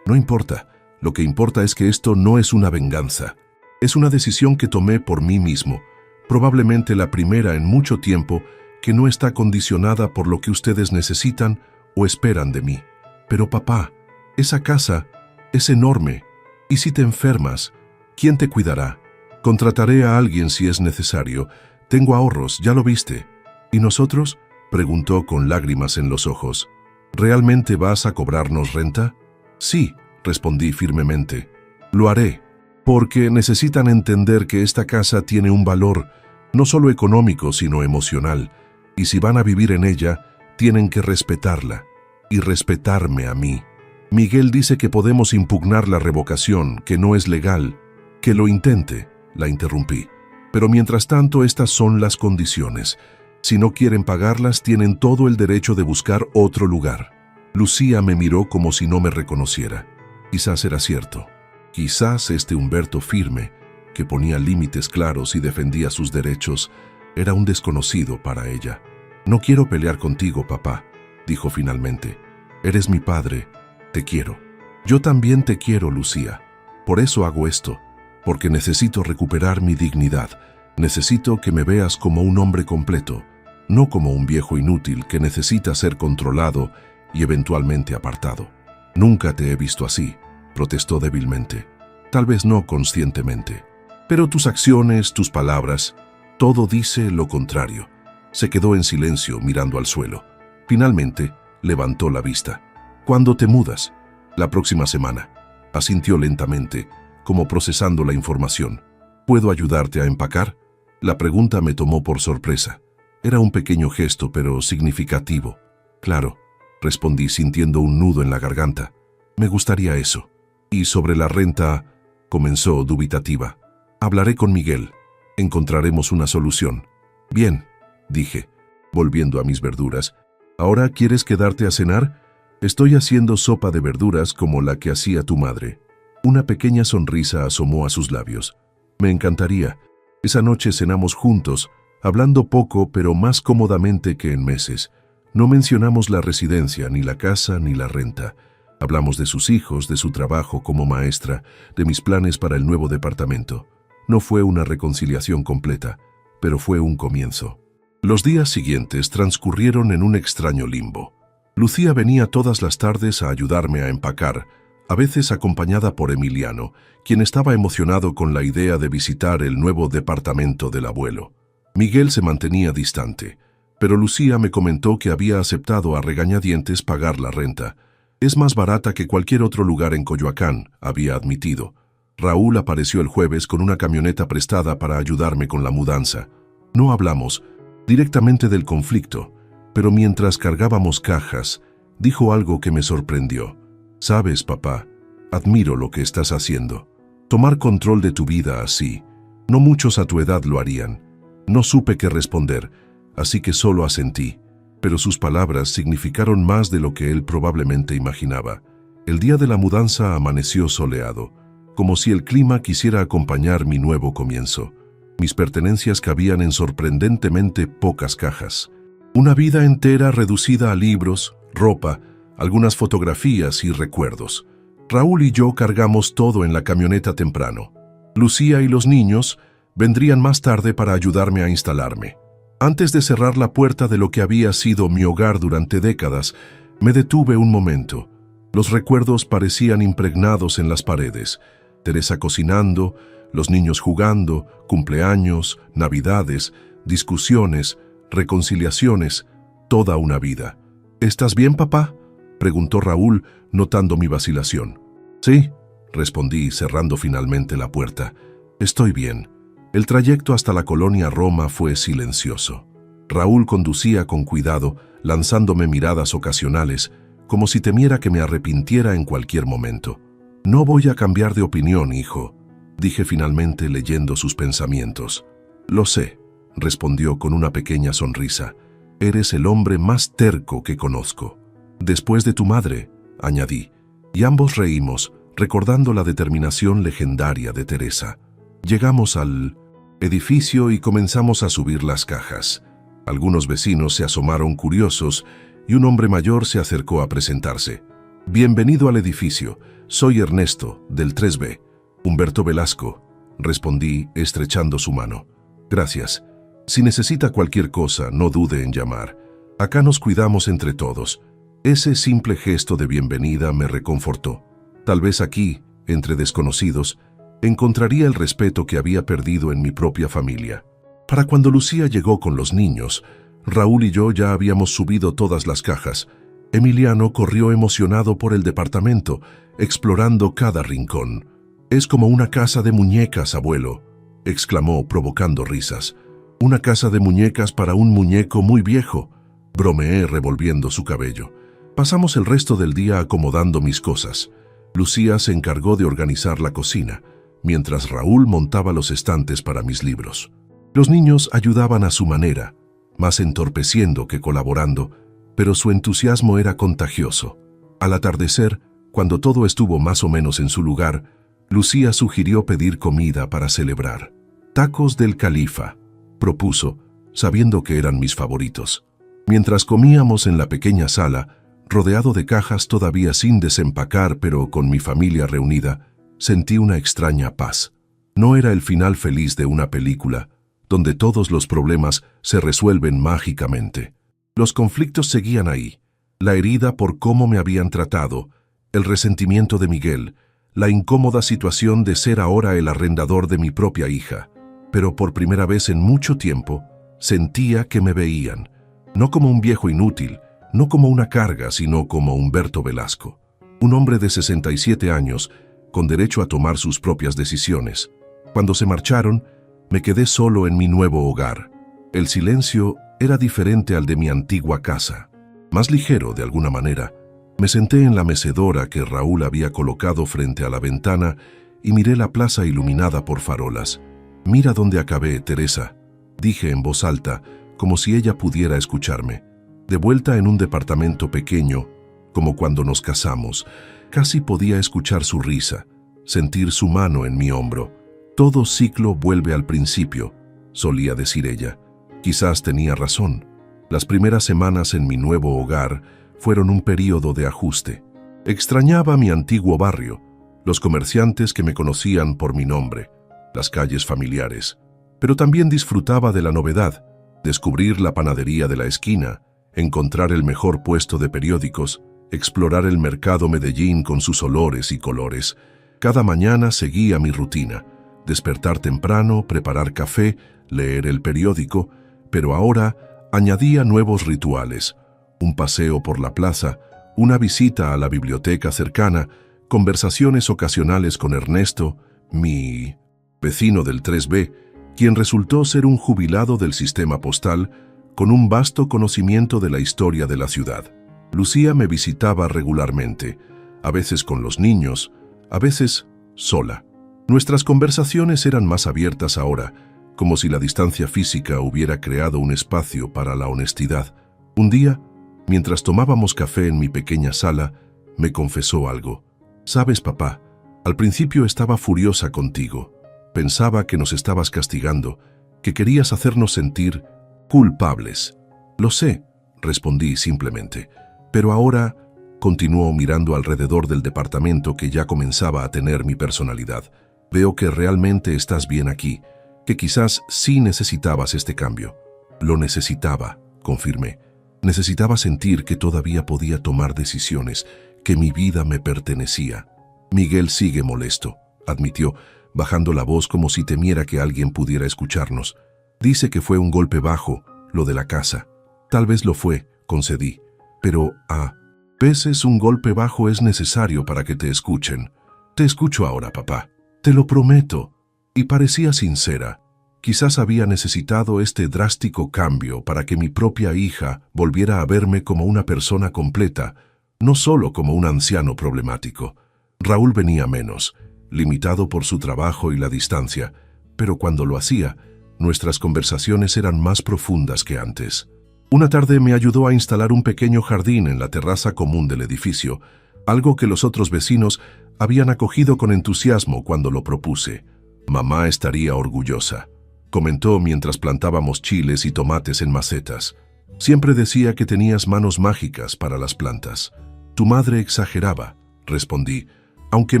No importa. Lo que importa es que esto no es una venganza. Es una decisión que tomé por mí mismo, probablemente la primera en mucho tiempo que no está condicionada por lo que ustedes necesitan o esperan de mí. Pero papá, esa casa es enorme. ¿Y si te enfermas? ¿Quién te cuidará? Contrataré a alguien si es necesario. Tengo ahorros, ya lo viste. ¿Y nosotros? Preguntó con lágrimas en los ojos. ¿Realmente vas a cobrarnos renta? Sí, respondí firmemente. Lo haré, porque necesitan entender que esta casa tiene un valor no solo económico, sino emocional, y si van a vivir en ella, tienen que respetarla y respetarme a mí. Miguel dice que podemos impugnar la revocación, que no es legal. Que lo intente, la interrumpí. Pero mientras tanto, estas son las condiciones. Si no quieren pagarlas, tienen todo el derecho de buscar otro lugar. Lucía me miró como si no me reconociera. Quizás era cierto. Quizás este Humberto firme, que ponía límites claros y defendía sus derechos, era un desconocido para ella. No quiero pelear contigo, papá, dijo finalmente. Eres mi padre, te quiero. Yo también te quiero, Lucía. Por eso hago esto, porque necesito recuperar mi dignidad. Necesito que me veas como un hombre completo, no como un viejo inútil que necesita ser controlado y eventualmente apartado. Nunca te he visto así, protestó débilmente. Tal vez no conscientemente. Pero tus acciones, tus palabras, todo dice lo contrario. Se quedó en silencio mirando al suelo. Finalmente, levantó la vista. ¿Cuándo te mudas? La próxima semana. Asintió lentamente, como procesando la información. ¿Puedo ayudarte a empacar? La pregunta me tomó por sorpresa. Era un pequeño gesto, pero significativo. Claro, respondí sintiendo un nudo en la garganta. Me gustaría eso. Y sobre la renta, comenzó dubitativa. Hablaré con Miguel. Encontraremos una solución. Bien, dije, volviendo a mis verduras. ¿Ahora quieres quedarte a cenar? Estoy haciendo sopa de verduras como la que hacía tu madre. Una pequeña sonrisa asomó a sus labios. Me encantaría. Esa noche cenamos juntos, hablando poco pero más cómodamente que en meses. No mencionamos la residencia, ni la casa, ni la renta. Hablamos de sus hijos, de su trabajo como maestra, de mis planes para el nuevo departamento. No fue una reconciliación completa, pero fue un comienzo. Los días siguientes transcurrieron en un extraño limbo. Lucía venía todas las tardes a ayudarme a empacar, a veces acompañada por Emiliano, quien estaba emocionado con la idea de visitar el nuevo departamento del abuelo. Miguel se mantenía distante, pero Lucía me comentó que había aceptado a regañadientes pagar la renta. Es más barata que cualquier otro lugar en Coyoacán, había admitido. Raúl apareció el jueves con una camioneta prestada para ayudarme con la mudanza. No hablamos directamente del conflicto, pero mientras cargábamos cajas, dijo algo que me sorprendió. Sabes, papá, admiro lo que estás haciendo. Tomar control de tu vida así. No muchos a tu edad lo harían. No supe qué responder, así que solo asentí. Pero sus palabras significaron más de lo que él probablemente imaginaba. El día de la mudanza amaneció soleado, como si el clima quisiera acompañar mi nuevo comienzo. Mis pertenencias cabían en sorprendentemente pocas cajas. Una vida entera reducida a libros, ropa, algunas fotografías y recuerdos. Raúl y yo cargamos todo en la camioneta temprano. Lucía y los niños vendrían más tarde para ayudarme a instalarme. Antes de cerrar la puerta de lo que había sido mi hogar durante décadas, me detuve un momento. Los recuerdos parecían impregnados en las paredes. Teresa cocinando, los niños jugando, cumpleaños, navidades, discusiones, reconciliaciones, toda una vida. ¿Estás bien, papá?, preguntó Raúl, notando mi vacilación. Sí, respondí, cerrando finalmente la puerta. Estoy bien. El trayecto hasta la colonia Roma fue silencioso. Raúl conducía con cuidado, lanzándome miradas ocasionales, como si temiera que me arrepintiera en cualquier momento. No voy a cambiar de opinión, hijo, dije finalmente leyendo sus pensamientos. Lo sé, respondió con una pequeña sonrisa. Eres el hombre más terco que conozco. Después de tu madre, añadí, y ambos reímos, recordando la determinación legendaria de Teresa. Llegamos al edificio y comenzamos a subir las cajas. Algunos vecinos se asomaron curiosos y un hombre mayor se acercó a presentarse. «Bienvenido al edificio. Soy Ernesto, del 3B. Humberto Velasco», respondí estrechando su mano. «Gracias. Si necesita cualquier cosa, no dude en llamar. Acá nos cuidamos entre todos». Ese simple gesto de bienvenida me reconfortó. Tal vez aquí, entre desconocidos, encontraría el respeto que había perdido en mi propia familia. Para cuando Lucía llegó con los niños, Raúl y yo ya habíamos subido todas las cajas. Emiliano corrió emocionado por el departamento, explorando cada rincón. «Es como una casa de muñecas, abuelo», exclamó provocando risas. «Una casa de muñecas para un muñeco muy viejo», bromeé revolviendo su cabello. Pasamos el resto del día acomodando mis cosas. Lucía se encargó de organizar la cocina, mientras Raúl montaba los estantes para mis libros. Los niños ayudaban a su manera, más entorpeciendo que colaborando, pero su entusiasmo era contagioso. Al atardecer, cuando todo estuvo más o menos en su lugar, Lucía sugirió pedir comida para celebrar. «Tacos del Califa», propuso, sabiendo que eran mis favoritos. Mientras comíamos en la pequeña sala, rodeado de cajas todavía sin desempacar, pero con mi familia reunida, sentí una extraña paz. No era el final feliz de una película, donde todos los problemas se resuelven mágicamente. Los conflictos seguían ahí, la herida por cómo me habían tratado, el resentimiento de Miguel, la incómoda situación de ser ahora el arrendador de mi propia hija. Pero por primera vez en mucho tiempo, sentía que me veían, no como un viejo inútil, no como una carga, sino como Humberto Velasco, un hombre de 67 años, con derecho a tomar sus propias decisiones. Cuando se marcharon, me quedé solo en mi nuevo hogar. El silencio era diferente al de mi antigua casa. Más ligero, de alguna manera, me senté en la mecedora que Raúl había colocado frente a la ventana y miré la plaza iluminada por farolas. «Mira dónde acabé, Teresa», dije en voz alta, como si ella pudiera escucharme. De vuelta en un departamento pequeño, como cuando nos casamos, casi podía escuchar su risa, sentir su mano en mi hombro. «Todo ciclo vuelve al principio», solía decir ella. Quizás tenía razón. Las primeras semanas en mi nuevo hogar fueron un período de ajuste. Extrañaba mi antiguo barrio, los comerciantes que me conocían por mi nombre, las calles familiares, pero también disfrutaba de la novedad, descubrir la panadería de la esquina, encontrar el mejor puesto de periódicos, explorar el mercado Medellín con sus olores y colores. Cada mañana seguía mi rutina: despertar temprano, preparar café, leer el periódico, pero ahora añadía nuevos rituales: un paseo por la plaza, una visita a la biblioteca cercana, conversaciones ocasionales con Ernesto, mi vecino del 3B, quien resultó ser un jubilado del sistema postal con un vasto conocimiento de la historia de la ciudad. Lucía me visitaba regularmente, a veces con los niños, a veces sola. Nuestras conversaciones eran más abiertas ahora, como si la distancia física hubiera creado un espacio para la honestidad. Un día, mientras tomábamos café en mi pequeña sala, me confesó algo. «Sabes, papá, al principio estaba furiosa contigo. Pensaba que nos estabas castigando, que querías hacernos sentir culpables». «Lo sé», respondí simplemente. «Pero ahora», continuó mirando alrededor del departamento que ya comenzaba a tener mi personalidad, «veo que realmente estás bien aquí, que quizás sí necesitabas este cambio». «Lo necesitaba», confirmé. Necesitaba sentir que todavía podía tomar decisiones, que mi vida me pertenecía. «Miguel sigue molesto», admitió, bajando la voz como si temiera que alguien pudiera escucharnos. «Dice que fue un golpe bajo, lo de la casa». «Tal vez lo fue», concedí. «Pero, a veces un golpe bajo es necesario para que te escuchen». «Te escucho ahora, papá. Te lo prometo». Y parecía sincera. Quizás había necesitado este drástico cambio para que mi propia hija volviera a verme como una persona completa, no solo como un anciano problemático. Raúl venía menos, limitado por su trabajo y la distancia, pero cuando lo hacía, nuestras conversaciones eran más profundas que antes. Una tarde me ayudó a instalar un pequeño jardín en la terraza común del edificio, algo que los otros vecinos habían acogido con entusiasmo cuando lo propuse. Mamá estaría orgullosa. comentó mientras plantábamos chiles y tomates en macetas. Siempre decía que tenías manos mágicas para las plantas. Tu madre exageraba, respondí, aunque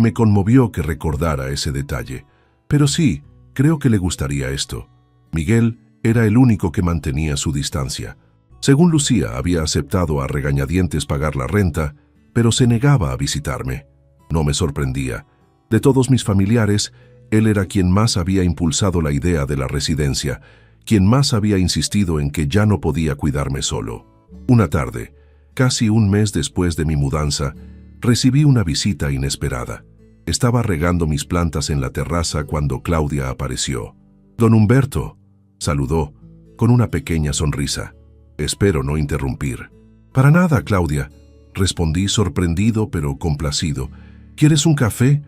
me conmovió que recordara ese detalle. Pero sí, creo que le gustaría esto. Miguel era el único que mantenía su distancia. Según Lucía, había aceptado a regañadientes pagar la renta, pero se negaba a visitarme. No me sorprendía. De todos mis familiares, él era quien más había impulsado la idea de la residencia, quien más había insistido en que ya no podía cuidarme solo. Una tarde, casi un mes después de mi mudanza, recibí una visita inesperada. Estaba regando mis plantas en la terraza cuando Claudia apareció. «Don Humberto», saludó, con una pequeña sonrisa. «Espero no interrumpir». «Para nada, Claudia», respondí sorprendido pero complacido. «¿Quieres un café?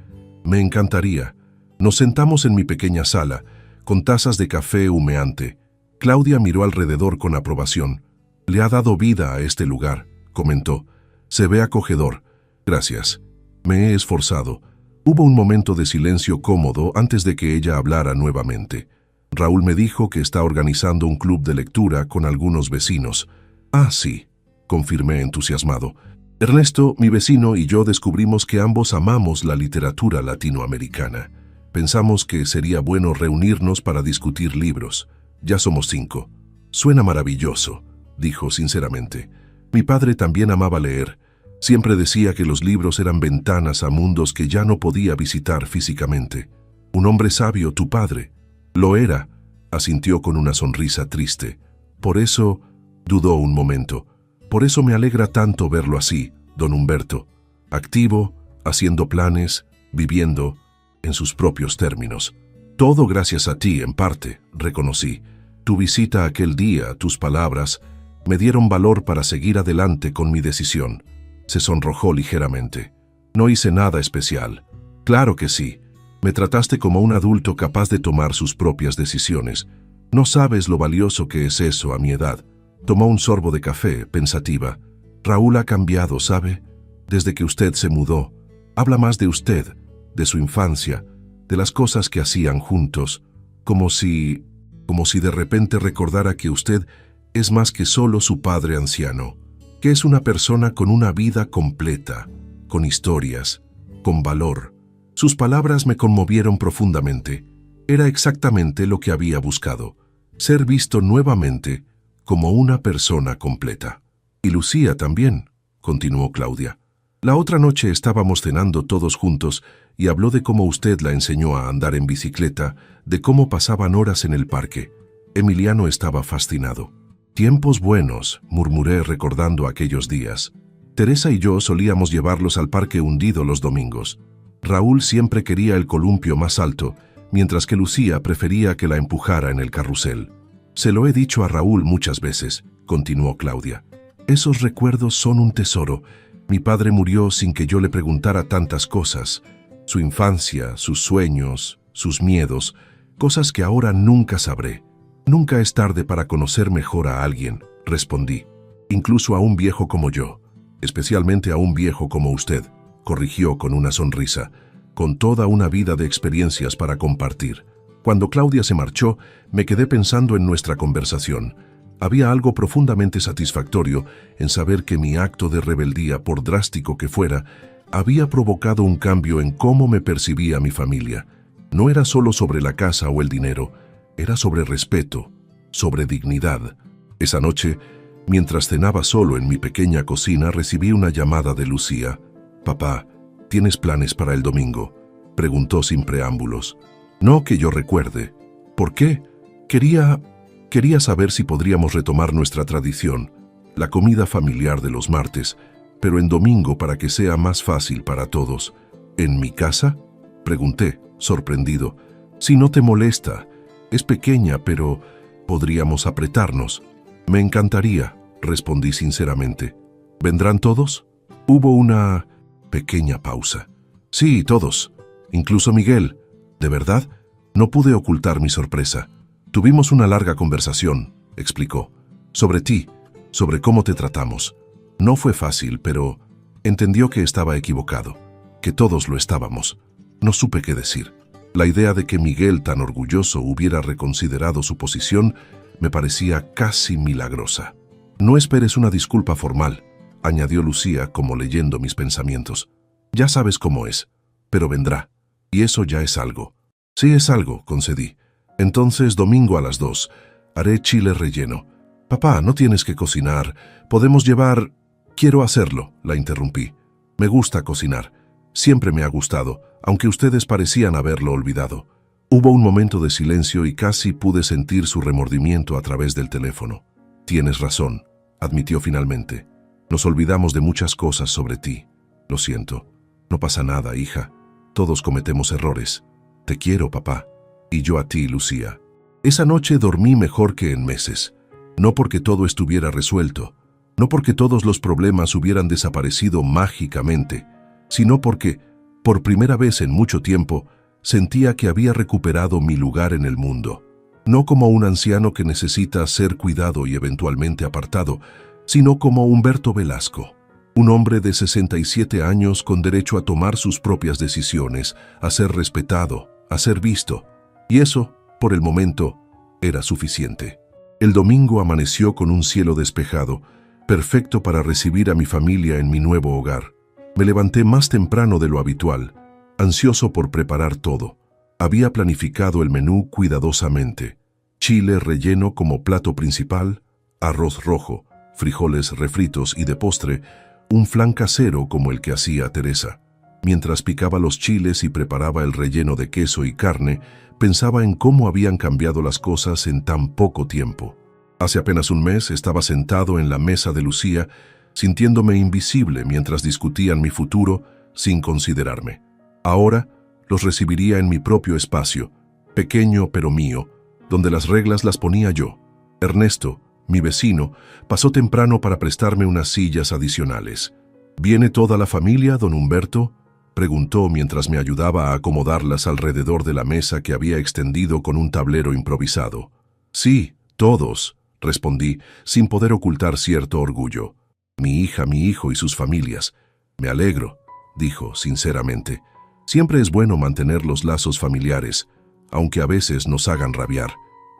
Me encantaría». Nos sentamos en mi pequeña sala, con tazas de café humeante. Claudia miró alrededor con aprobación. «Le ha dado vida a este lugar», comentó. «Se ve acogedor». «Gracias. Me he esforzado». Hubo un momento de silencio cómodo antes de que ella hablara nuevamente. «Raúl me dijo que está organizando un club de lectura con algunos vecinos». «Ah, sí», confirmé entusiasmado. «Ernesto, mi vecino, y yo descubrimos que ambos amamos la literatura latinoamericana. Pensamos que sería bueno reunirnos para discutir libros. Ya somos 5. Suena maravilloso», dijo sinceramente. «Mi padre también amaba leer. Siempre decía que los libros eran ventanas a mundos que ya no podía visitar físicamente. Un hombre sabio, tu padre». «Lo era», asintió con una sonrisa triste. «Por eso», dudó un momento, «por eso me alegra tanto verlo así, don Humberto. Activo, haciendo planes, viviendo en sus propios términos. Todo gracias a ti, en parte», reconocí. «Tu visita aquel día, tus palabras, me dieron valor para seguir adelante con mi decisión». Se sonrojó ligeramente. «No hice nada especial». «Claro que sí. Me trataste como un adulto capaz de tomar sus propias decisiones. No sabes lo valioso que es eso a mi edad». Tomó un sorbo de café, pensativa. «Raúl ha cambiado, ¿sabe? Desde que usted se mudó. Habla más de usted, de su infancia, de las cosas que hacían juntos, como si de repente recordara que usted es más que solo su padre anciano, que es una persona con una vida completa, con historias, con valor». Sus palabras me conmovieron profundamente. Era exactamente lo que había buscado, ser visto nuevamente como una persona completa. «Y Lucía también», continuó Claudia. «La otra noche estábamos cenando todos juntos y habló de cómo usted la enseñó a andar en bicicleta, de cómo pasaban horas en el parque. Emiliano estaba fascinado». «Tiempos buenos», murmuré recordando aquellos días. «Teresa y yo solíamos llevarlos al parque hundido los domingos. Raúl siempre quería el columpio más alto, mientras que Lucía prefería que la empujara en el carrusel. Se lo he dicho a Raúl muchas veces», continuó Claudia. «Esos recuerdos son un tesoro. Mi padre murió sin que yo le preguntara tantas cosas. Su infancia, sus sueños, sus miedos, cosas que ahora nunca sabré. Nunca es tarde para conocer mejor a alguien», respondí. «Incluso a un viejo como yo. Especialmente a un viejo como usted», corrigió con una sonrisa, «con toda una vida de experiencias para compartir». Cuando Claudia se marchó, me quedé pensando en nuestra conversación. Había algo profundamente satisfactorio en saber que mi acto de rebeldía, por drástico que fuera, había provocado un cambio en cómo me percibía mi familia. No era solo sobre la casa o el dinero, era sobre respeto, sobre dignidad. Esa noche, mientras cenaba solo en mi pequeña cocina, recibí una llamada de Lucía. «Papá, ¿tienes planes para el domingo?», preguntó sin preámbulos. «No que yo recuerde». «¿Por qué?». Quería saber si podríamos retomar nuestra tradición, la comida familiar de los martes, pero en domingo para que sea más fácil para todos». «¿En mi casa?», pregunté, sorprendido. «Si no te molesta. Es pequeña, pero podríamos apretarnos». «Me encantaría», respondí sinceramente. «¿Vendrán todos?». Hubo una pequeña pausa. «Sí, todos. Incluso Miguel». «¿De verdad?». No pude ocultar mi sorpresa. «Tuvimos una larga conversación», explicó. «Sobre ti, sobre cómo te tratamos. No fue fácil, pero entendió que estaba equivocado, que todos lo estábamos. No supe qué decir». La idea de que Miguel, tan orgulloso, hubiera reconsiderado su posición me parecía casi milagrosa. «No esperes una disculpa formal», añadió Lucía como leyendo mis pensamientos. «Ya sabes cómo es, pero vendrá, y eso ya es algo». «Sí, es algo», concedí. «Entonces, domingo a las 2, haré chile relleno». «Papá, no tienes que cocinar. Podemos llevar...» «Quiero hacerlo», la interrumpí. «Me gusta cocinar. Siempre me ha gustado, aunque ustedes parecían haberlo olvidado». Hubo un momento de silencio y casi pude sentir su remordimiento a través del teléfono. «Tienes razón», admitió finalmente. «Nos olvidamos de muchas cosas sobre ti. Lo siento. No pasa nada, hija. Todos cometemos errores. Te quiero, papá. Y yo a ti, Lucía». Esa noche dormí mejor que en meses. No porque todo estuviera resuelto, no porque todos los problemas hubieran desaparecido mágicamente, sino porque, por primera vez en mucho tiempo, sentía que había recuperado mi lugar en el mundo. No como un anciano que necesita ser cuidado y eventualmente apartado, sino como Humberto Velasco, un hombre de 67 años con derecho a tomar sus propias decisiones, a ser respetado, a ser visto. Y eso, por el momento, era suficiente. El domingo amaneció con un cielo despejado, perfecto para recibir a mi familia en mi nuevo hogar. Me levanté más temprano de lo habitual, ansioso por preparar todo. Había planificado el menú cuidadosamente. Chile relleno como plato principal, arroz rojo, frijoles refritos y de postre, un flan casero como el que hacía Teresa. Mientras picaba los chiles y preparaba el relleno de queso y carne, pensaba en cómo habían cambiado las cosas en tan poco tiempo. Hace apenas un mes estaba sentado en la mesa de Lucía, sintiéndome invisible mientras discutían mi futuro sin considerarme. Ahora los recibiría en mi propio espacio, pequeño pero mío, donde las reglas las ponía yo. Ernesto, mi vecino, pasó temprano para prestarme unas sillas adicionales. «¿Viene toda la familia, don Humberto?», preguntó mientras me ayudaba a acomodarlas alrededor de la mesa que había extendido con un tablero improvisado. «Sí, todos», respondí, sin poder ocultar cierto orgullo. «Mi hija, mi hijo y sus familias». «Me alegro», dijo sinceramente. «Siempre es bueno mantener los lazos familiares, aunque a veces nos hagan rabiar».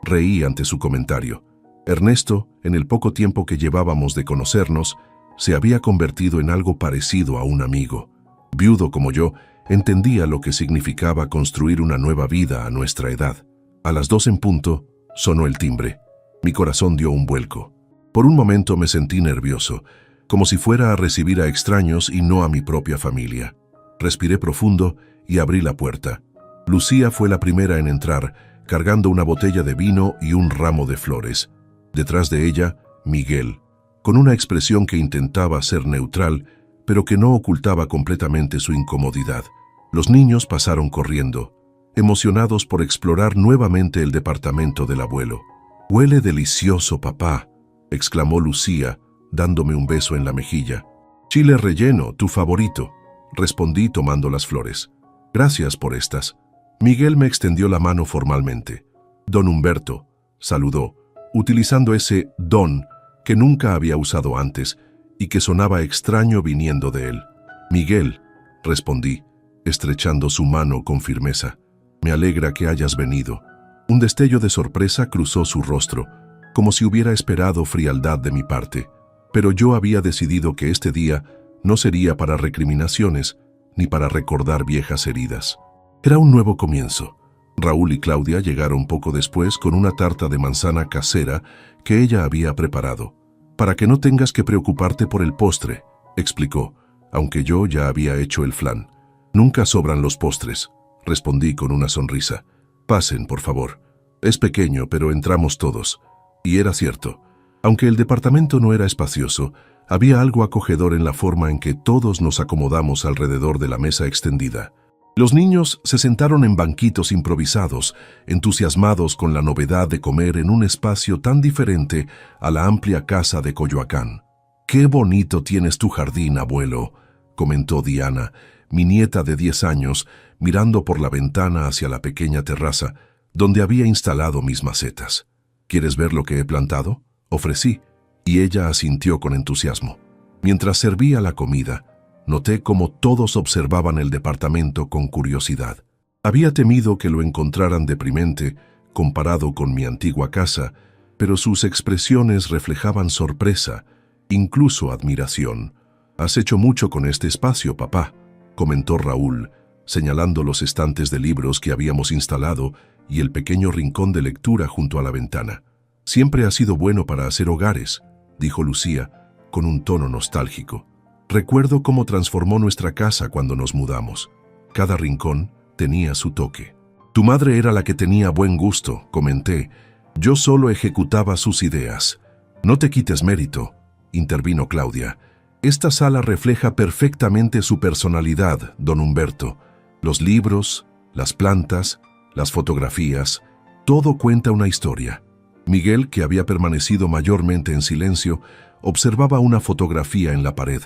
Reí ante su comentario. Ernesto, en el poco tiempo que llevábamos de conocernos, se había convertido en algo parecido a un amigo. Viudo como yo, entendía lo que significaba construir una nueva vida a nuestra edad. A las 2 en punto, sonó el timbre. Mi corazón dio un vuelco. Por un momento me sentí nervioso, como si fuera a recibir a extraños y no a mi propia familia. Respiré profundo y abrí la puerta. Lucía fue la primera en entrar, cargando una botella de vino y un ramo de flores. Detrás de ella, Miguel, con una expresión que intentaba ser neutral, pero que no ocultaba completamente su incomodidad. Los niños pasaron corriendo, emocionados por explorar nuevamente el departamento del abuelo. «Huele delicioso, papá», exclamó Lucía, dándome un beso en la mejilla. «Chile relleno, tu favorito», respondí tomando las flores. «Gracias por estas». Miguel me extendió la mano formalmente. «Don Humberto», saludó, utilizando ese «don» que nunca había usado antes y que sonaba extraño viniendo de él. «Miguel», respondí, estrechando su mano con firmeza. «Me alegra que hayas venido». Un destello de sorpresa cruzó su rostro, como si hubiera esperado frialdad de mi parte. Pero yo había decidido que este día no sería para recriminaciones ni para recordar viejas heridas. Era un nuevo comienzo. Raúl y Claudia llegaron poco después con una tarta de manzana casera que ella había preparado. «Para que no tengas que preocuparte por el postre», explicó, aunque yo ya había hecho el flan. «Nunca sobran los postres», respondí con una sonrisa. «Pasen, por favor. Es pequeño, pero entramos todos». Y era cierto. Aunque el departamento no era espacioso, había algo acogedor en la forma en que todos nos acomodamos alrededor de la mesa extendida. Los niños se sentaron en banquitos improvisados, entusiasmados con la novedad de comer en un espacio tan diferente a la amplia casa de Coyoacán. «Qué bonito tienes tu jardín, abuelo», comentó Diana, mi nieta de 10 años, mirando por la ventana hacia la pequeña terraza, donde había instalado mis macetas. «¿Quieres ver lo que he plantado?», ofrecí, y ella asintió con entusiasmo. Mientras servía la comida, noté cómo todos observaban el departamento con curiosidad. Había temido que lo encontraran deprimente comparado con mi antigua casa, pero sus expresiones reflejaban sorpresa, incluso admiración. «Has hecho mucho con este espacio, papá», comentó Raúl, señalando los estantes de libros que habíamos instalado y el pequeño rincón de lectura junto a la ventana. «Siempre ha sido bueno para hacer hogares», dijo Lucía, con un tono nostálgico. «Recuerdo cómo transformó nuestra casa cuando nos mudamos. Cada rincón tenía su toque». «Tu madre era la que tenía buen gusto», comenté. «Yo solo ejecutaba sus ideas». «No te quites mérito», intervino Claudia. «Esta sala refleja perfectamente su personalidad, don Humberto. Los libros, las plantas, las fotografías, todo cuenta una historia». Miguel, que había permanecido mayormente en silencio, observaba una fotografía en la pared.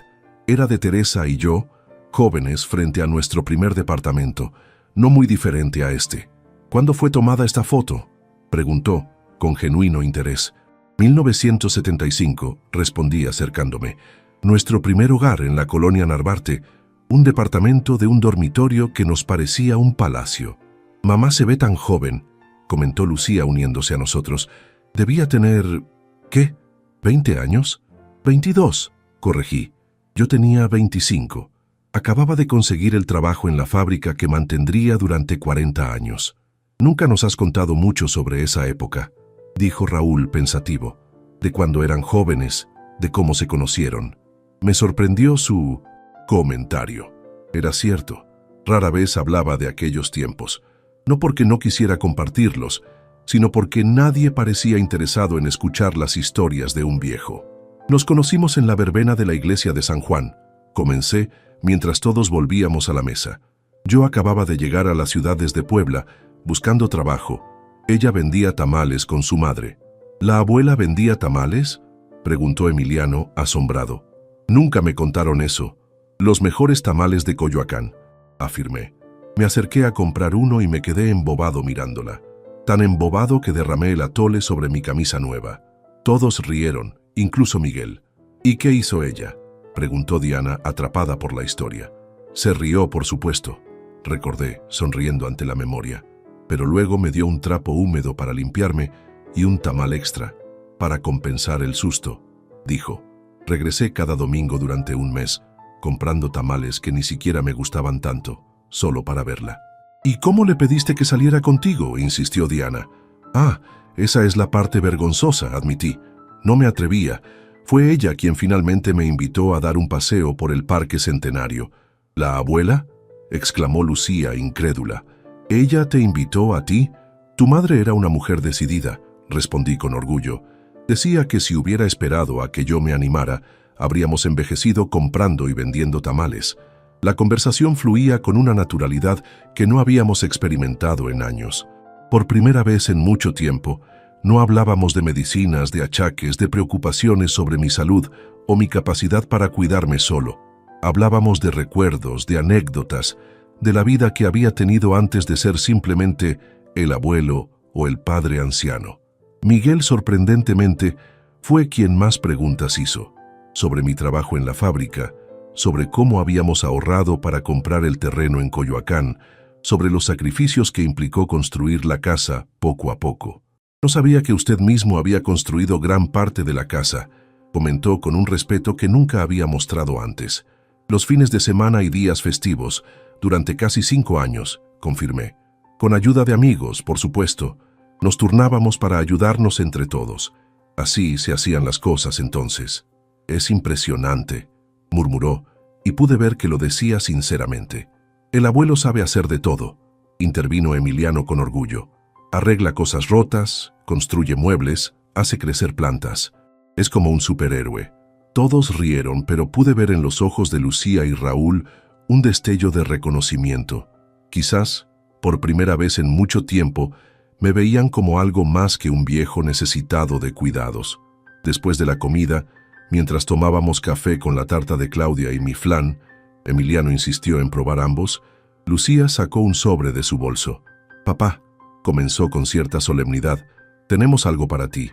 Era de Teresa y yo, jóvenes frente a nuestro primer departamento, no muy diferente a este. «¿Cuándo fue tomada esta foto?», preguntó, con genuino interés. 1975, respondí acercándome. «Nuestro primer hogar en la colonia Narvarte, un departamento de un dormitorio que nos parecía un palacio». «Mamá se ve tan joven», comentó Lucía uniéndose a nosotros. «Debía tener... ¿qué? ¿20 años?» «22», corregí. Yo tenía 25. Acababa de conseguir el trabajo en la fábrica que mantendría durante 40 años. «Nunca nos has contado mucho sobre esa época», dijo Raúl pensativo. «De cuando eran jóvenes, de cómo se conocieron». Me sorprendió su comentario. Era cierto, rara vez hablaba de aquellos tiempos. No porque no quisiera compartirlos, sino porque nadie parecía interesado en escuchar las historias de un viejo. «Nos conocimos en la verbena de la iglesia de San Juan», comencé mientras todos volvíamos a la mesa. Yo acababa de llegar a la ciudad desde Puebla, buscando trabajo. Ella vendía tamales con su madre. «¿La abuela vendía tamales?», preguntó Emiliano, asombrado. «Nunca me contaron eso. Los mejores tamales de Coyoacán», afirmé. Me acerqué a comprar uno y me quedé embobado mirándola. Tan embobado que derramé el atole sobre mi camisa nueva. Todos rieron, incluso Miguel. «¿Y qué hizo ella?», preguntó Diana, atrapada por la historia. «Se rió, por supuesto», recordé, sonriendo ante la memoria. «Pero luego me dio un trapo húmedo para limpiarme y un tamal extra, para compensar el susto», dijo. Regresé cada domingo durante un mes, comprando tamales que ni siquiera me gustaban tanto, solo para verla. «¿Y cómo le pediste que saliera contigo?», insistió Diana. «Ah, esa es la parte vergonzosa», admití. «No me atrevía. Fue ella quien finalmente me invitó a dar un paseo por el Parque Centenario». «¿La abuela?», exclamó Lucía, incrédula. «¿Ella te invitó a ti?». «Tu madre era una mujer decidida», respondí con orgullo. «Decía que si hubiera esperado a que yo me animara, habríamos envejecido comprando y vendiendo tamales». La conversación fluía con una naturalidad que no habíamos experimentado en años. Por primera vez en mucho tiempo, no hablábamos de medicinas, de achaques, de preocupaciones sobre mi salud o mi capacidad para cuidarme solo. Hablábamos de recuerdos, de anécdotas, de la vida que había tenido antes de ser simplemente el abuelo o el padre anciano. Miguel, sorprendentemente, fue quien más preguntas hizo, sobre mi trabajo en la fábrica, sobre cómo habíamos ahorrado para comprar el terreno en Coyoacán, sobre los sacrificios que implicó construir la casa poco a poco. «No sabía que usted mismo había construido gran parte de la casa», comentó con un respeto que nunca había mostrado antes. «Los fines de semana y días festivos, durante casi 5 años», confirmé. «Con ayuda de amigos, por supuesto. Nos turnábamos para ayudarnos entre todos. Así se hacían las cosas entonces». «Es impresionante», murmuró, y pude ver que lo decía sinceramente. «El abuelo sabe hacer de todo», intervino Emiliano con orgullo. «Arregla cosas rotas, construye muebles, hace crecer plantas. Es como un superhéroe». Todos rieron, pero pude ver en los ojos de Lucía y Raúl un destello de reconocimiento. Quizás, por primera vez en mucho tiempo, me veían como algo más que un viejo necesitado de cuidados. Después de la comida, mientras tomábamos café con la tarta de Claudia y mi flan, Emiliano insistió en probar ambos, Lucía sacó un sobre de su bolso. «Papá», comenzó con cierta solemnidad, «tenemos algo para ti».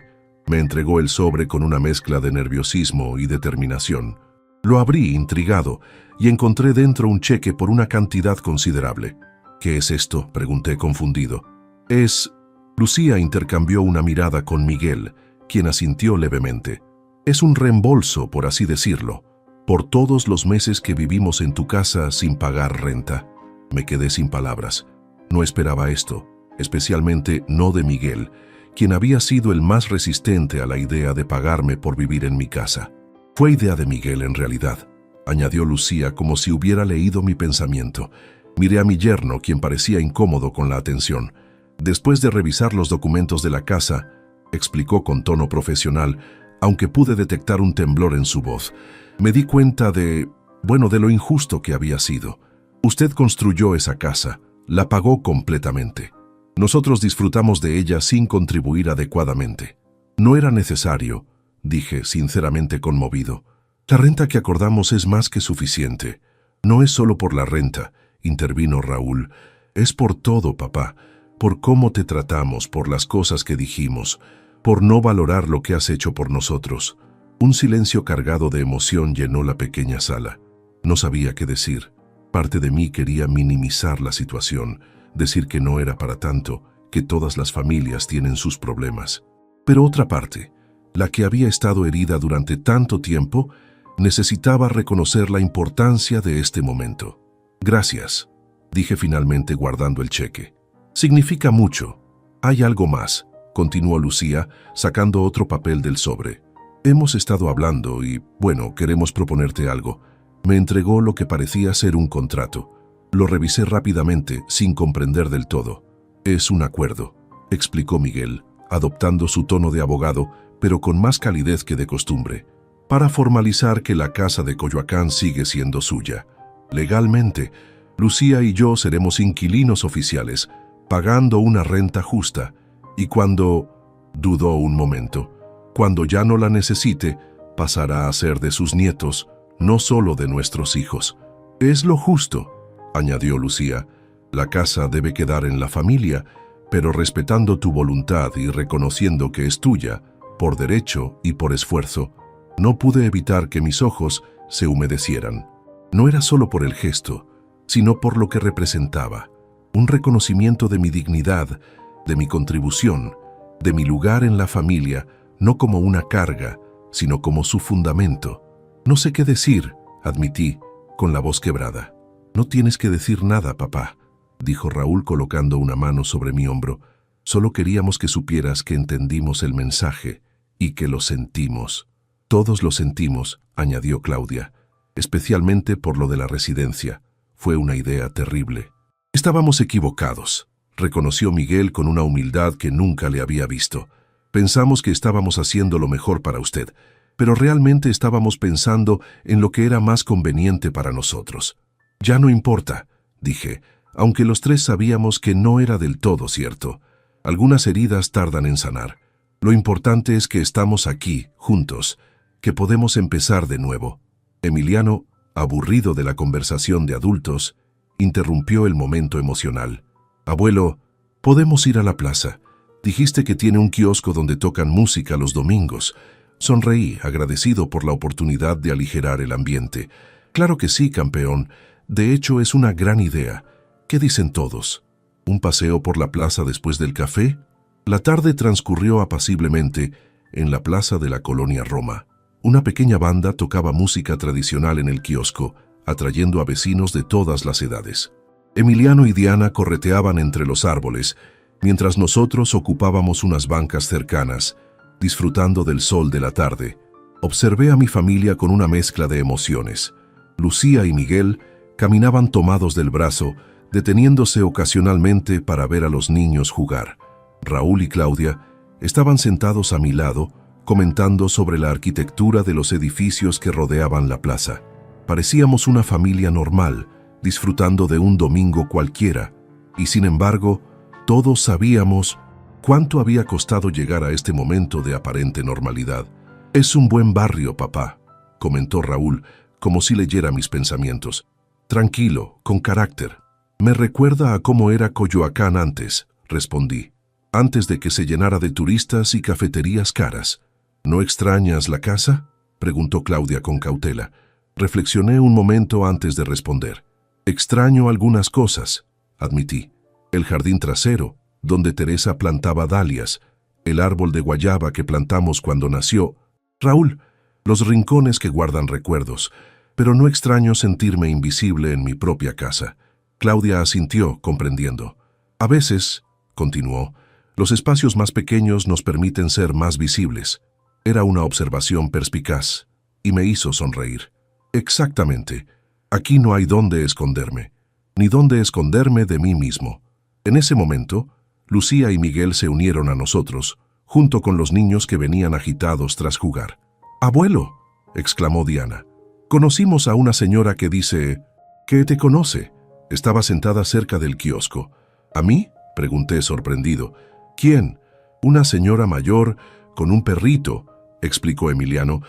Me entregó el sobre con una mezcla de nerviosismo y determinación. Lo abrí intrigado y encontré dentro un cheque por una cantidad considerable. ¿Qué es esto?, pregunté confundido. Es... Lucía intercambió una mirada con Miguel, quien asintió levemente. Es un reembolso, por así decirlo, por todos los meses que vivimos en tu casa sin pagar renta. Me quedé sin palabras. No esperaba esto, especialmente no de Miguel, quien había sido el más resistente a la idea de pagarme por vivir en mi casa. Fue idea de Miguel en realidad, añadió Lucía como si hubiera leído mi pensamiento. Miré a mi yerno, quien parecía incómodo con la atención. Después de revisar los documentos de la casa, explicó con tono profesional, aunque pude detectar un temblor en su voz. Me di cuenta de lo injusto que había sido. Usted construyó esa casa, la pagó completamente. Nosotros disfrutamos de ella sin contribuir adecuadamente. No era necesario, dije, sinceramente conmovido. La renta que acordamos es más que suficiente. No es solo por la renta, intervino Raúl. Es por todo, papá. Por cómo te tratamos, por las cosas que dijimos, por no valorar lo que has hecho por nosotros. Un silencio cargado de emoción llenó la pequeña sala. No sabía qué decir. Parte de mí quería minimizar la situación, decir que no era para tanto, que todas las familias tienen sus problemas. Pero otra parte, la que había estado herida durante tanto tiempo, necesitaba reconocer la importancia de este momento. Gracias, dije finalmente guardando el cheque. Significa mucho. Hay algo más, continuó Lucía, sacando otro papel del sobre. Hemos estado hablando y, queremos proponerte algo. Me entregó lo que parecía ser un contrato. Lo revisé rápidamente, sin comprender del todo. Es un acuerdo, explicó Miguel, adoptando su tono de abogado, pero con más calidez que de costumbre, para formalizar que la casa de Coyoacán sigue siendo suya. Legalmente, Lucía y yo seremos inquilinos oficiales, pagando una renta justa, y dudó un momento, cuando ya no la necesite, pasará a ser de sus nietos, no solo de nuestros hijos. Es lo justo, añadió Lucía. La casa debe quedar en la familia, pero respetando tu voluntad y reconociendo que es tuya, por derecho y por esfuerzo. No pude evitar que mis ojos se humedecieran. No era solo por el gesto, sino por lo que representaba. Un reconocimiento de mi dignidad, de mi contribución, de mi lugar en la familia, no como una carga, sino como su fundamento. No sé qué decir, admití, con la voz quebrada. No tienes que decir nada, papá, dijo Raúl colocando una mano sobre mi hombro. Solo queríamos que supieras que entendimos el mensaje y que lo sentimos. Todos lo sentimos, añadió Claudia, especialmente por lo de la residencia. Fue una idea terrible. Estábamos equivocados, reconoció Miguel con una humildad que nunca le había visto. Pensamos que estábamos haciendo lo mejor para usted, pero realmente estábamos pensando en lo que era más conveniente para nosotros. Ya no importa, dije, aunque los tres sabíamos que no era del todo cierto. Algunas heridas tardan en sanar. Lo importante es que estamos aquí, juntos, que podemos empezar de nuevo. Emiliano, aburrido de la conversación de adultos, interrumpió el momento emocional. Abuelo, podemos ir a la plaza. Dijiste que tiene un kiosco donde tocan música los domingos. Sonreí, agradecido por la oportunidad de aligerar el ambiente. Claro que sí, campeón. De hecho, es una gran idea. ¿Qué dicen todos? ¿Un paseo por la plaza después del café? La tarde transcurrió apaciblemente en la plaza de la colonia Roma. Una pequeña banda tocaba música tradicional en el kiosco, atrayendo a vecinos de todas las edades. Emiliano y Diana correteaban entre los árboles, mientras nosotros ocupábamos unas bancas cercanas, disfrutando del sol de la tarde. Observé a mi familia con una mezcla de emociones. Lucía y Miguel caminaban tomados del brazo, deteniéndose ocasionalmente para ver a los niños jugar. Raúl y Claudia estaban sentados a mi lado, comentando sobre la arquitectura de los edificios que rodeaban la plaza. Parecíamos una familia normal, disfrutando de un domingo cualquiera, y sin embargo, todos sabíamos cuánto había costado llegar a este momento de aparente normalidad. Es un buen barrio, papá, comentó Raúl, como si leyera mis pensamientos. Tranquilo, con carácter. Me recuerda a cómo era Coyoacán antes, respondí, antes de que se llenara de turistas y cafeterías caras. ¿No extrañas la casa?, preguntó Claudia con cautela. Reflexioné un momento antes de responder. Extraño algunas cosas, admití. El jardín trasero, donde Teresa plantaba dalias, el árbol de guayaba que plantamos cuando nació. Raúl, los rincones que guardan recuerdos, pero no extraño sentirme invisible en mi propia casa. Claudia asintió, comprendiendo. A veces, continuó, los espacios más pequeños nos permiten ser más visibles. Era una observación perspicaz, y me hizo sonreír. Exactamente. Aquí no hay dónde esconderme, ni dónde esconderme de mí mismo. En ese momento, Lucía y Miguel se unieron a nosotros, junto con los niños que venían agitados tras jugar. «¡Abuelo!», exclamó Diana. «Conocimos a una señora que dice que te conoce». Estaba sentada cerca del kiosco. «¿A mí?», pregunté sorprendido. «¿Quién?». «Una señora mayor con un perrito», explicó Emiliano.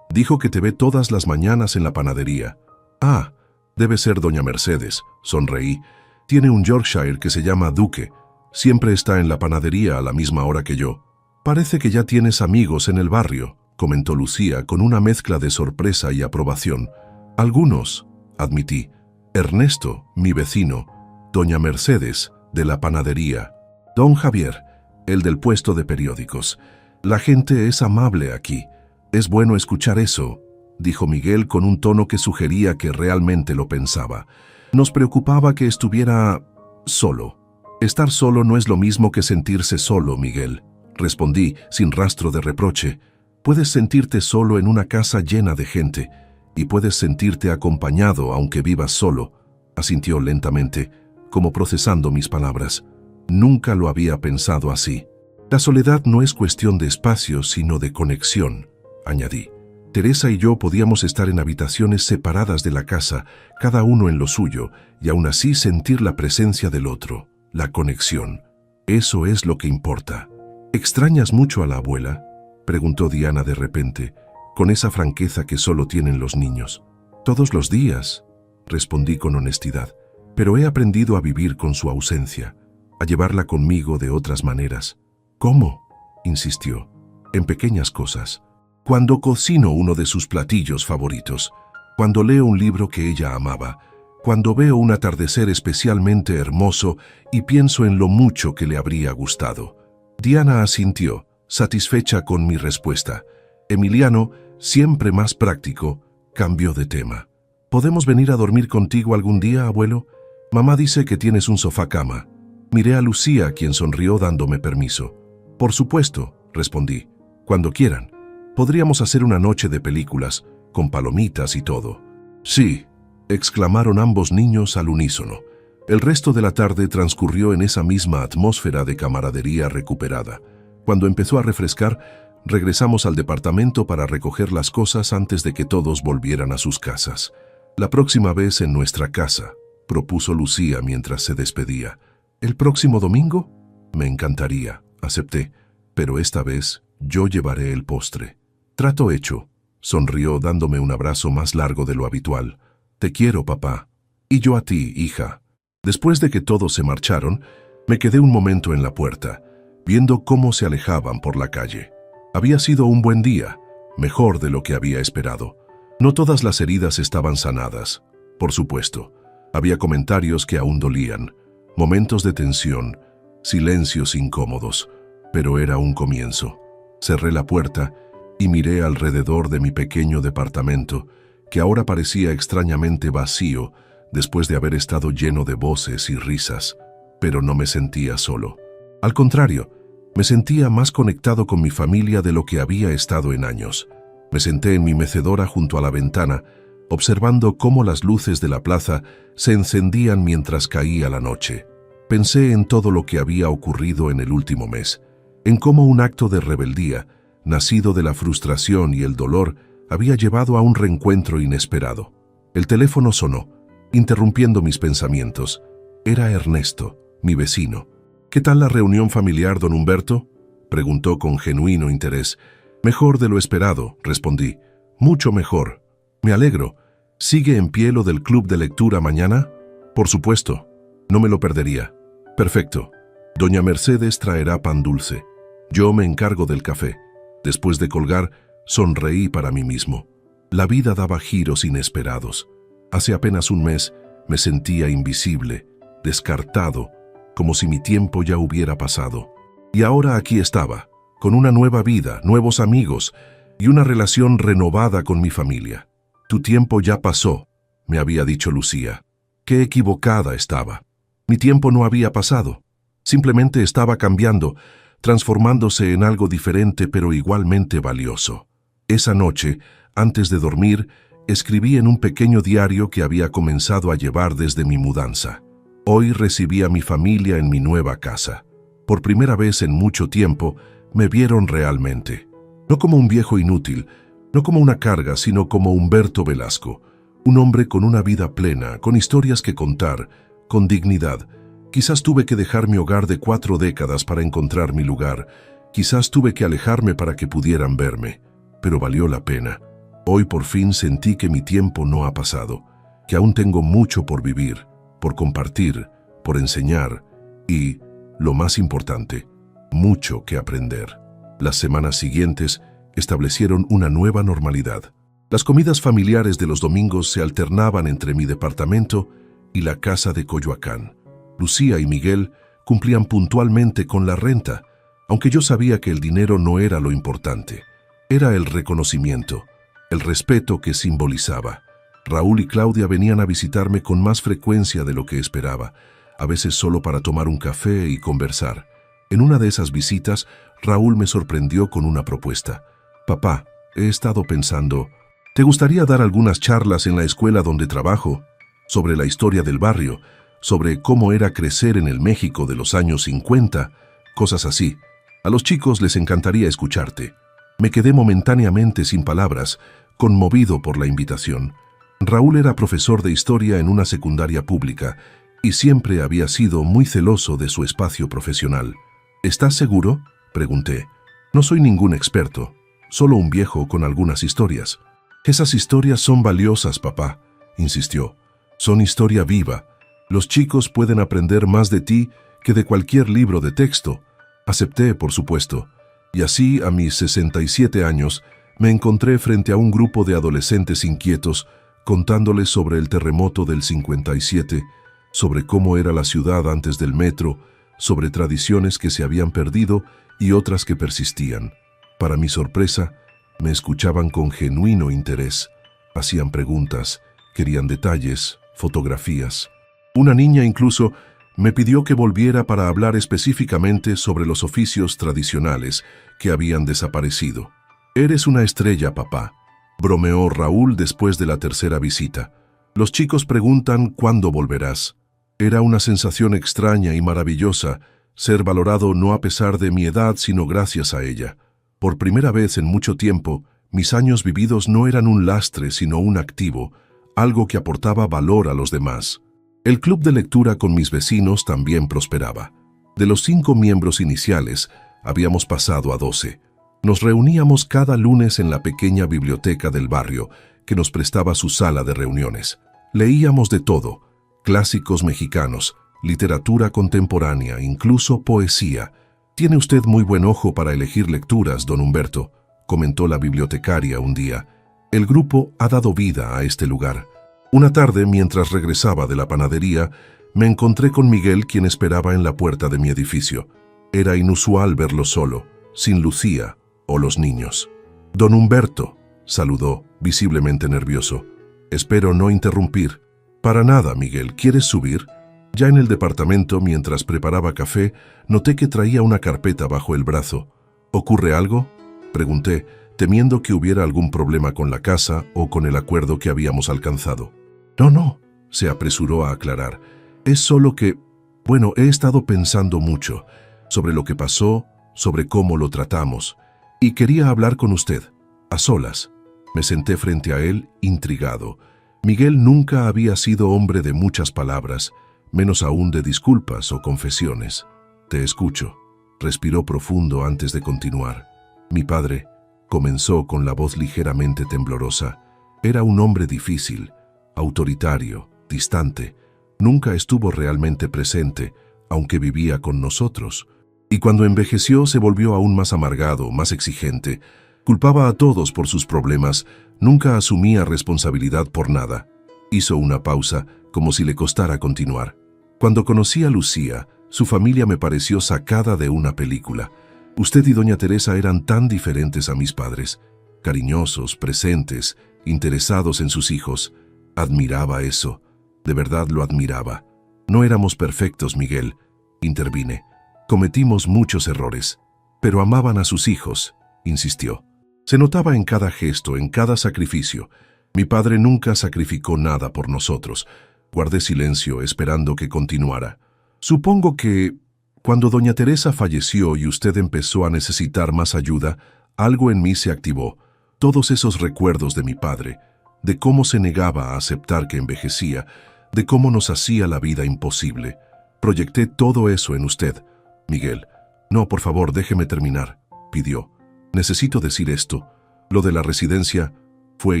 «Dijo que te ve todas las mañanas en la panadería». «Ah, debe ser doña Mercedes», sonreí. «Tiene un Yorkshire que se llama Duque. Siempre está en la panadería a la misma hora que yo». «Parece que ya tienes amigos en el barrio», comentó Lucía con una mezcla de sorpresa y aprobación. «Algunos», admití. «Ernesto, mi vecino. Doña Mercedes, de la panadería. Don Javier, el del puesto de periódicos. La gente es amable aquí. Es bueno escuchar eso», dijo Miguel con un tono que sugería que realmente lo pensaba. «Nos preocupaba que estuviera solo». «Estar solo no es lo mismo que sentirse solo, Miguel», respondí sin rastro de reproche. «Puedes sentirte solo en una casa llena de gente, y puedes sentirte acompañado aunque vivas solo», asintió lentamente, como procesando mis palabras. «Nunca lo había pensado así». «La soledad no es cuestión de espacio, sino de conexión», añadí. Teresa y yo podíamos estar en habitaciones separadas de la casa, cada uno en lo suyo, y aún así sentir la presencia del otro, la conexión. Eso es lo que importa. «¿Extrañas mucho a la abuela?», preguntó Diana de repente, con esa franqueza que solo tienen los niños. «Todos los días», respondí con honestidad, «pero he aprendido a vivir con su ausencia, a llevarla conmigo de otras maneras». «¿Cómo?», insistió. «En pequeñas cosas. Cuando cocino uno de sus platillos favoritos, cuando leo un libro que ella amaba, cuando veo un atardecer especialmente hermoso y pienso en lo mucho que le habría gustado». Diana asintió, satisfecha con mi respuesta. Emiliano, siempre más práctico, cambió de tema. «¿Podemos venir a dormir contigo algún día, abuelo? Mamá dice que tienes un sofá-cama». Miré a Lucía, quien sonrió dándome permiso. «Por supuesto», respondí. «Cuando quieran. Podríamos hacer una noche de películas, con palomitas y todo». «Sí», exclamaron ambos niños al unísono. El resto de la tarde transcurrió en esa misma atmósfera de camaradería recuperada. Cuando empezó a refrescar, regresamos al departamento para recoger las cosas antes de que todos volvieran a sus casas. «La próxima vez en nuestra casa», propuso Lucía mientras se despedía. «¿El próximo domingo?». «Me encantaría», acepté, «pero esta vez yo llevaré el postre». «Trato hecho», sonrió dándome un abrazo más largo de lo habitual. «Te quiero, papá». «Y yo a ti, hija». Después de que todos se marcharon, me quedé un momento en la puerta, viendo cómo se alejaban por la calle. Había sido un buen día, mejor de lo que había esperado. No todas las heridas estaban sanadas, por supuesto. Había comentarios que aún dolían, momentos de tensión, silencios incómodos, pero era un comienzo. Cerré la puerta y miré alrededor de mi pequeño departamento, que ahora parecía extrañamente vacío después de haber estado lleno de voces y risas, pero no me sentía solo. Al contrario, me sentía más conectado con mi familia de lo que había estado en años. Me senté en mi mecedora junto a la ventana, observando cómo las luces de la plaza se encendían mientras caía la noche. Pensé en todo lo que había ocurrido en el último mes, en cómo un acto de rebeldía, nacido de la frustración y el dolor, había llevado a un reencuentro inesperado. El teléfono sonó, interrumpiendo mis pensamientos. Era Ernesto, mi vecino. «¿Qué tal la reunión familiar, don Humberto?», preguntó con genuino interés. «Mejor de lo esperado», respondí. «Mucho mejor. Me alegro. ¿Sigue en pie lo del club de lectura mañana?». «Por supuesto. No me lo perdería». «Perfecto. Doña Mercedes traerá pan dulce. Yo me encargo del café». Después de colgar, sonreí para mí mismo. La vida daba giros inesperados. Hace apenas un mes me sentía invisible, descartado, como si mi tiempo ya hubiera pasado. Y ahora aquí estaba, con una nueva vida, nuevos amigos y una relación renovada con mi familia. Tu tiempo ya pasó, me había dicho Lucía. Qué equivocada estaba. Mi tiempo no había pasado. Simplemente estaba cambiando, transformándose en algo diferente pero igualmente valioso. Esa noche, antes de dormir, escribí en un pequeño diario que había comenzado a llevar desde mi mudanza. Hoy recibí a mi familia en mi nueva casa. Por primera vez en mucho tiempo, me vieron realmente. No como un viejo inútil, no como una carga, sino como Humberto Velasco, un hombre con una vida plena, con historias que contar, con dignidad. Quizás tuve que dejar mi hogar de 4 décadas para encontrar mi lugar. Quizás tuve que alejarme para que pudieran verme, pero valió la pena. Hoy por fin sentí que mi tiempo no ha pasado, que aún tengo mucho por vivir, por compartir, por enseñar y, lo más importante, mucho que aprender. Las semanas siguientes establecieron una nueva normalidad. Las comidas familiares de los domingos se alternaban entre mi departamento y la casa de Coyoacán. Lucía y Miguel cumplían puntualmente con la renta, aunque yo sabía que el dinero no era lo importante. Era el reconocimiento, el respeto que simbolizaba. Raúl y Claudia venían a visitarme con más frecuencia de lo que esperaba, a veces solo para tomar un café y conversar. En una de esas visitas, Raúl me sorprendió con una propuesta. «Papá, he estado pensando, ¿te gustaría dar algunas charlas en la escuela donde trabajo? Sobre la historia del barrio, sobre cómo era crecer en el México de los años 50, cosas así. A los chicos les encantaría escucharte». Me quedé momentáneamente sin palabras, conmovido por la invitación. Raúl era profesor de historia en una secundaria pública y siempre había sido muy celoso de su espacio profesional. «¿Estás seguro?», pregunté. «No soy ningún experto, solo un viejo con algunas historias». «Esas historias son valiosas, papá», insistió. «Son historia viva. Los chicos pueden aprender más de ti que de cualquier libro de texto». Acepté, por supuesto. Y así, a mis 67 años, me encontré frente a un grupo de adolescentes inquietos, contándoles sobre el terremoto del 57, sobre cómo era la ciudad antes del metro, sobre tradiciones que se habían perdido y otras que persistían. Para mi sorpresa, me escuchaban con genuino interés. Hacían preguntas, querían detalles, fotografías. Una niña incluso me pidió que volviera para hablar específicamente sobre los oficios tradicionales que habían desaparecido. «Eres una estrella, papá», bromeó Raúl después de la tercera visita. «Los chicos preguntan cuándo volverás». Era una sensación extraña y maravillosa ser valorado no a pesar de mi edad, sino gracias a ella. Por primera vez en mucho tiempo, mis años vividos no eran un lastre, sino un activo, algo que aportaba valor a los demás. El club de lectura con mis vecinos también prosperaba. De los 5 miembros iniciales, habíamos pasado a 12. Nos reuníamos cada lunes en la pequeña biblioteca del barrio, que nos prestaba su sala de reuniones. Leíamos de todo: clásicos mexicanos, literatura contemporánea, incluso poesía. «Tiene usted muy buen ojo para elegir lecturas, don Humberto», comentó la bibliotecaria un día. «El grupo ha dado vida a este lugar». Una tarde, mientras regresaba de la panadería, me encontré con Miguel, quien esperaba en la puerta de mi edificio. Era inusual verlo solo, sin Lucía o los niños. «Don Humberto», saludó, visiblemente nervioso. «Espero no interrumpir». «Para nada, Miguel. ¿Quieres subir?» Ya en el departamento, mientras preparaba café, noté que traía una carpeta bajo el brazo. «¿Ocurre algo?», pregunté, temiendo que hubiera algún problema con la casa o con el acuerdo que habíamos alcanzado. No, se apresuró a aclarar. «Es solo que, bueno, he estado pensando mucho sobre lo que pasó, sobre cómo lo tratamos, y quería hablar con usted, a solas». Me senté frente a él, intrigado. Miguel nunca había sido hombre de muchas palabras, menos aún de disculpas o confesiones. «Te escucho», respiró profundo antes de continuar. «Mi padre», comenzó con la voz ligeramente temblorosa, «era un hombre difícil, autoritario, distante. Nunca estuvo realmente presente, aunque vivía con nosotros. Y cuando envejeció se volvió aún más amargado, más exigente. Culpaba a todos por sus problemas, nunca asumía responsabilidad por nada». Hizo una pausa, como si le costara continuar. Cuando conocí a Lucía, su familia me pareció sacada de una película. Usted y doña Teresa eran tan diferentes a mis padres, cariñosos, presentes, interesados en sus hijos. Admiraba eso, de verdad lo admiraba. No éramos perfectos, Miguel, intervine. Cometimos muchos errores, pero amaban a sus hijos, insistió. Se notaba en cada gesto, en cada sacrificio. Mi padre nunca sacrificó nada por nosotros. Guardé silencio, esperando que continuara. Supongo que, cuando doña Teresa falleció y usted empezó a necesitar más ayuda, algo en mí se activó. Todos esos recuerdos de mi padre, de cómo se negaba a aceptar que envejecía, de cómo nos hacía la vida imposible. Proyecté todo eso en usted, Miguel. No, por favor, déjeme terminar, pidió. Necesito decir esto. Lo de la residencia fue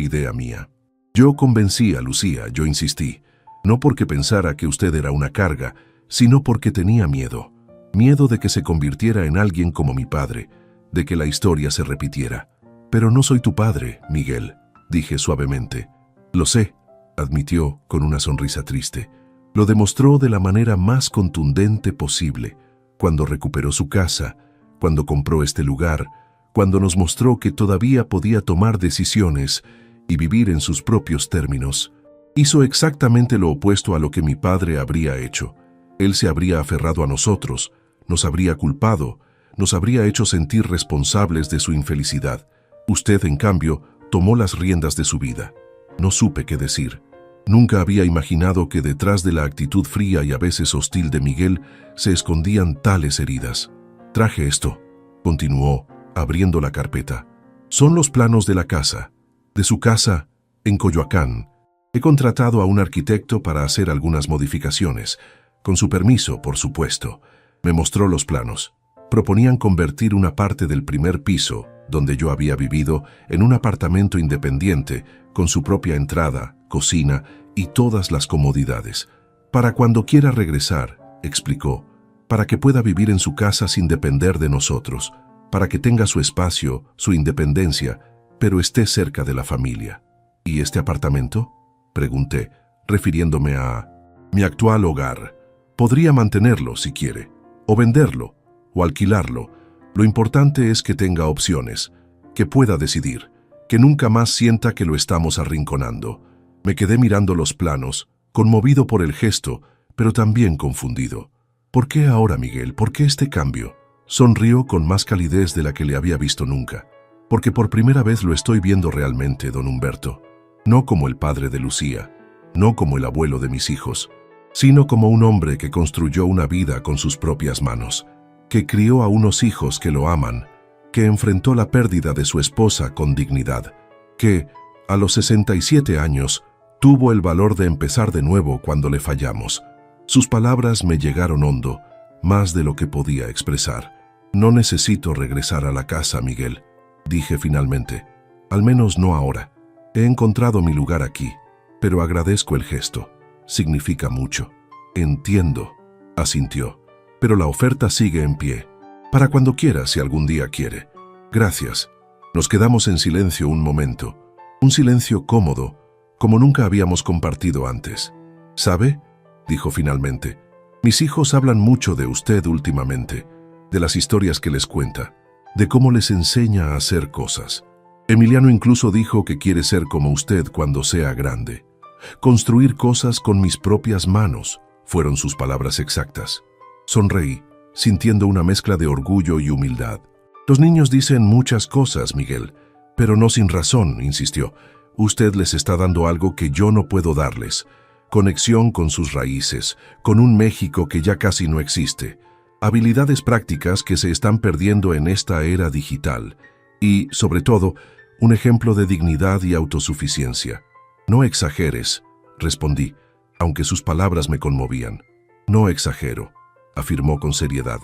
idea mía. Yo convencí a Lucía, yo insistí. No porque pensara que usted era una carga, sino porque tenía miedo. Miedo de que se convirtiera en alguien como mi padre, de que la historia se repitiera. Pero no soy tu padre, Miguel, dije suavemente. Lo sé, admitió con una sonrisa triste. Lo demostró de la manera más contundente posible, cuando recuperó su casa, cuando compró este lugar, cuando nos mostró que todavía podía tomar decisiones y vivir en sus propios términos. Hizo exactamente lo opuesto a lo que mi padre habría hecho. Él se habría aferrado a nosotros, nos habría culpado, nos habría hecho sentir responsables de su infelicidad. Usted, en cambio, tomó las riendas de su vida. No supe qué decir. Nunca había imaginado que detrás de la actitud fría y a veces hostil de Miguel se escondían tales heridas. Traje esto, continuó, abriendo la carpeta. Son los planos de la casa, de su casa en Coyoacán. He contratado a un arquitecto para hacer algunas modificaciones. Con su permiso, por supuesto. Me mostró los planos. Proponían convertir una parte del primer piso, donde yo había vivido, en un apartamento independiente, con su propia entrada, cocina y todas las comodidades. Para cuando quiera regresar, explicó, para que pueda vivir en su casa sin depender de nosotros, para que tenga su espacio, su independencia, pero esté cerca de la familia. ¿Y este apartamento?, pregunté, refiriéndome a mi actual hogar. Podría mantenerlo si quiere, o venderlo, o alquilarlo. Lo importante es que tenga opciones, que pueda decidir, que nunca más sienta que lo estamos arrinconando. Me quedé mirando los planos, conmovido por el gesto, pero también confundido. ¿Por qué ahora, Miguel? ¿Por qué este cambio? Sonrió con más calidez de la que le había visto nunca. Porque por primera vez lo estoy viendo realmente, don Humberto. No como el padre de Lucía, no como el abuelo de mis hijos, sino como un hombre que construyó una vida con sus propias manos, que crió a unos hijos que lo aman, que enfrentó la pérdida de su esposa con dignidad, que, a los 67 años, tuvo el valor de empezar de nuevo cuando le fallamos. Sus palabras me llegaron hondo, más de lo que podía expresar. No necesito regresar a la casa, Miguel, dije finalmente. Al menos no ahora. He encontrado mi lugar aquí, pero agradezco el gesto. Significa mucho. Entiendo, asintió. Pero la oferta sigue en pie. Para cuando quiera, si algún día quiere. Gracias. Nos quedamos en silencio un momento. Un silencio cómodo, como nunca habíamos compartido antes. ¿Sabe?, dijo finalmente. Mis hijos hablan mucho de usted últimamente, de las historias que les cuenta, de cómo les enseña a hacer cosas. Emiliano incluso dijo que quiere ser como usted cuando sea grande. Construir cosas con mis propias manos, fueron sus palabras exactas. Sonreí, sintiendo una mezcla de orgullo y humildad. Los niños dicen muchas cosas, Miguel, pero no sin razón, insistió. Usted les está dando algo que yo no puedo darles. Conexión con sus raíces, con un México que ya casi no existe. Habilidades prácticas que se están perdiendo en esta era digital. Y, sobre todo, un ejemplo de dignidad y autosuficiencia. No exageres, respondí, aunque sus palabras me conmovían. No exagero, afirmó con seriedad.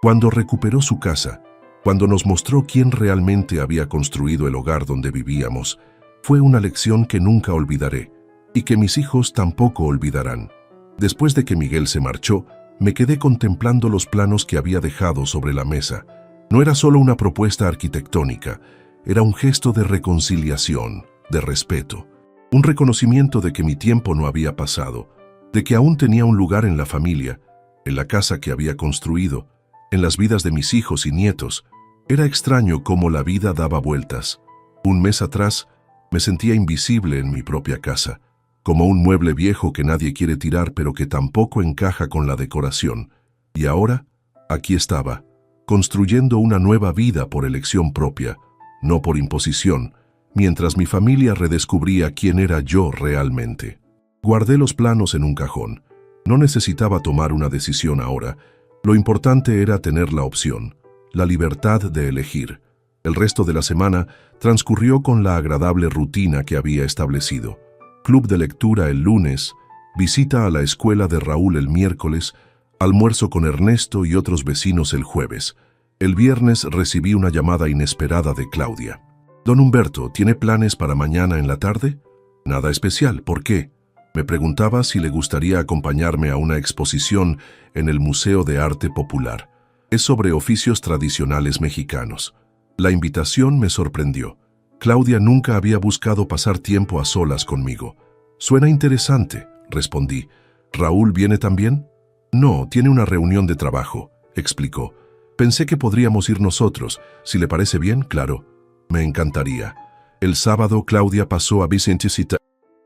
Cuando recuperó su casa, cuando nos mostró quién realmente había construido el hogar donde vivíamos, fue una lección que nunca olvidaré y que mis hijos tampoco olvidarán. Después de que Miguel se marchó, me quedé contemplando los planos que había dejado sobre la mesa. No era solo una propuesta arquitectónica, era un gesto de reconciliación, de respeto, un reconocimiento de que mi tiempo no había pasado. de que aún tenía un lugar en la familia, en la casa que había construido, en las vidas de mis hijos y nietos. Era extraño cómo la vida daba vueltas. Un mes atrás me sentía invisible en mi propia casa, como un mueble viejo que nadie quiere tirar pero que tampoco encaja con la decoración. Y ahora, aquí estaba, construyendo una nueva vida por elección propia, no por imposición, mientras mi familia redescubría quién era yo realmente. Guardé los planos en un cajón. No necesitaba tomar una decisión ahora. Lo importante era tener la opción, la libertad de elegir. El resto de la semana transcurrió con la agradable rutina que había establecido. Club de lectura el lunes, visita a la escuela de Raúl el miércoles, almuerzo con Ernesto y otros vecinos el jueves. El viernes recibí una llamada inesperada de Claudia. «Don Humberto, ¿tiene planes para mañana en la tarde?» «Nada especial, ¿por qué?» Me preguntaba si le gustaría acompañarme a una exposición en el Museo de Arte Popular. Es sobre oficios tradicionales mexicanos. La invitación me sorprendió. Claudia nunca había buscado pasar tiempo a solas conmigo. «Suena interesante», respondí. «¿Raúl viene también?» «No, tiene una reunión de trabajo», explicó. «Pensé que podríamos ir nosotros. Si le parece bien, claro». «Me encantaría». El sábado Claudia pasó a Vicente Cita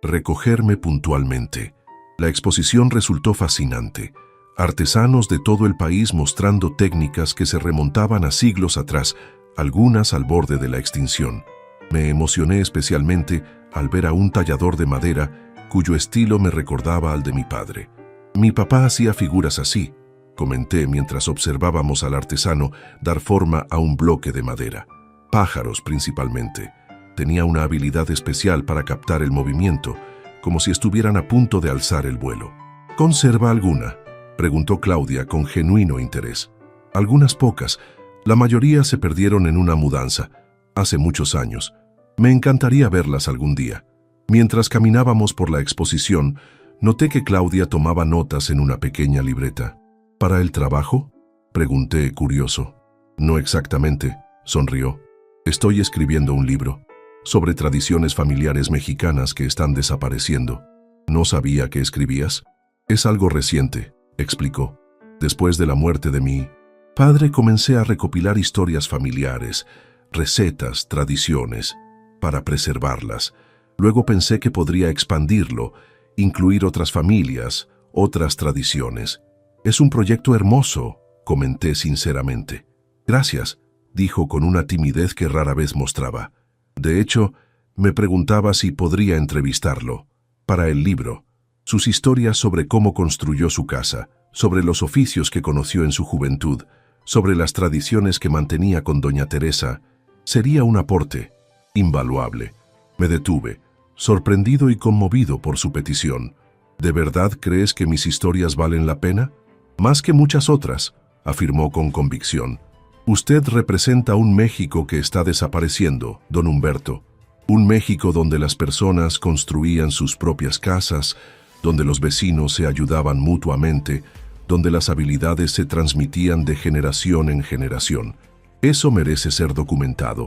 recogerme puntualmente. La exposición resultó fascinante. Artesanos de todo el país mostrando técnicas que se remontaban a siglos atrás, algunas al borde de la extinción. Me emocioné especialmente al ver a un tallador de madera cuyo estilo me recordaba al de mi padre. «Mi papá hacía figuras así», comenté mientras observábamos al artesano dar forma a un bloque de madera. Pájaros principalmente. Tenía una habilidad especial para captar el movimiento, como si estuvieran a punto de alzar el vuelo. «¿Conserva alguna?», preguntó Claudia con genuino interés. «Algunas pocas. La mayoría se perdieron en una mudanza, hace muchos años. Me encantaría verlas algún día». Mientras caminábamos por la exposición, noté que Claudia tomaba notas en una pequeña libreta. «¿Para el trabajo?», pregunté curioso. «No exactamente», sonrió. «Estoy escribiendo un libro sobre tradiciones familiares mexicanas que están desapareciendo». «No sabía que escribías». «Es algo reciente», explicó. «Después de la muerte de mi padre comencé a recopilar historias familiares, recetas, tradiciones, para preservarlas. Luego pensé que podría expandirlo, incluir otras familias, otras tradiciones. Es un proyecto hermoso», comenté sinceramente. «Gracias», dijo con una timidez que rara vez mostraba. De hecho, me preguntaba si podría entrevistarlo para el libro. Sus historias sobre cómo construyó su casa, sobre los oficios que conoció en su juventud, sobre las tradiciones que mantenía con doña Teresa, sería un aporte invaluable. Me detuve, sorprendido y conmovido por su petición. «¿De verdad crees que mis historias valen la pena?» «Más que muchas otras», afirmó con convicción. «Usted representa un México que está desapareciendo, don Humberto. Un México donde las personas construían sus propias casas, donde los vecinos se ayudaban mutuamente, donde las habilidades se transmitían de generación en generación. Eso merece ser documentado».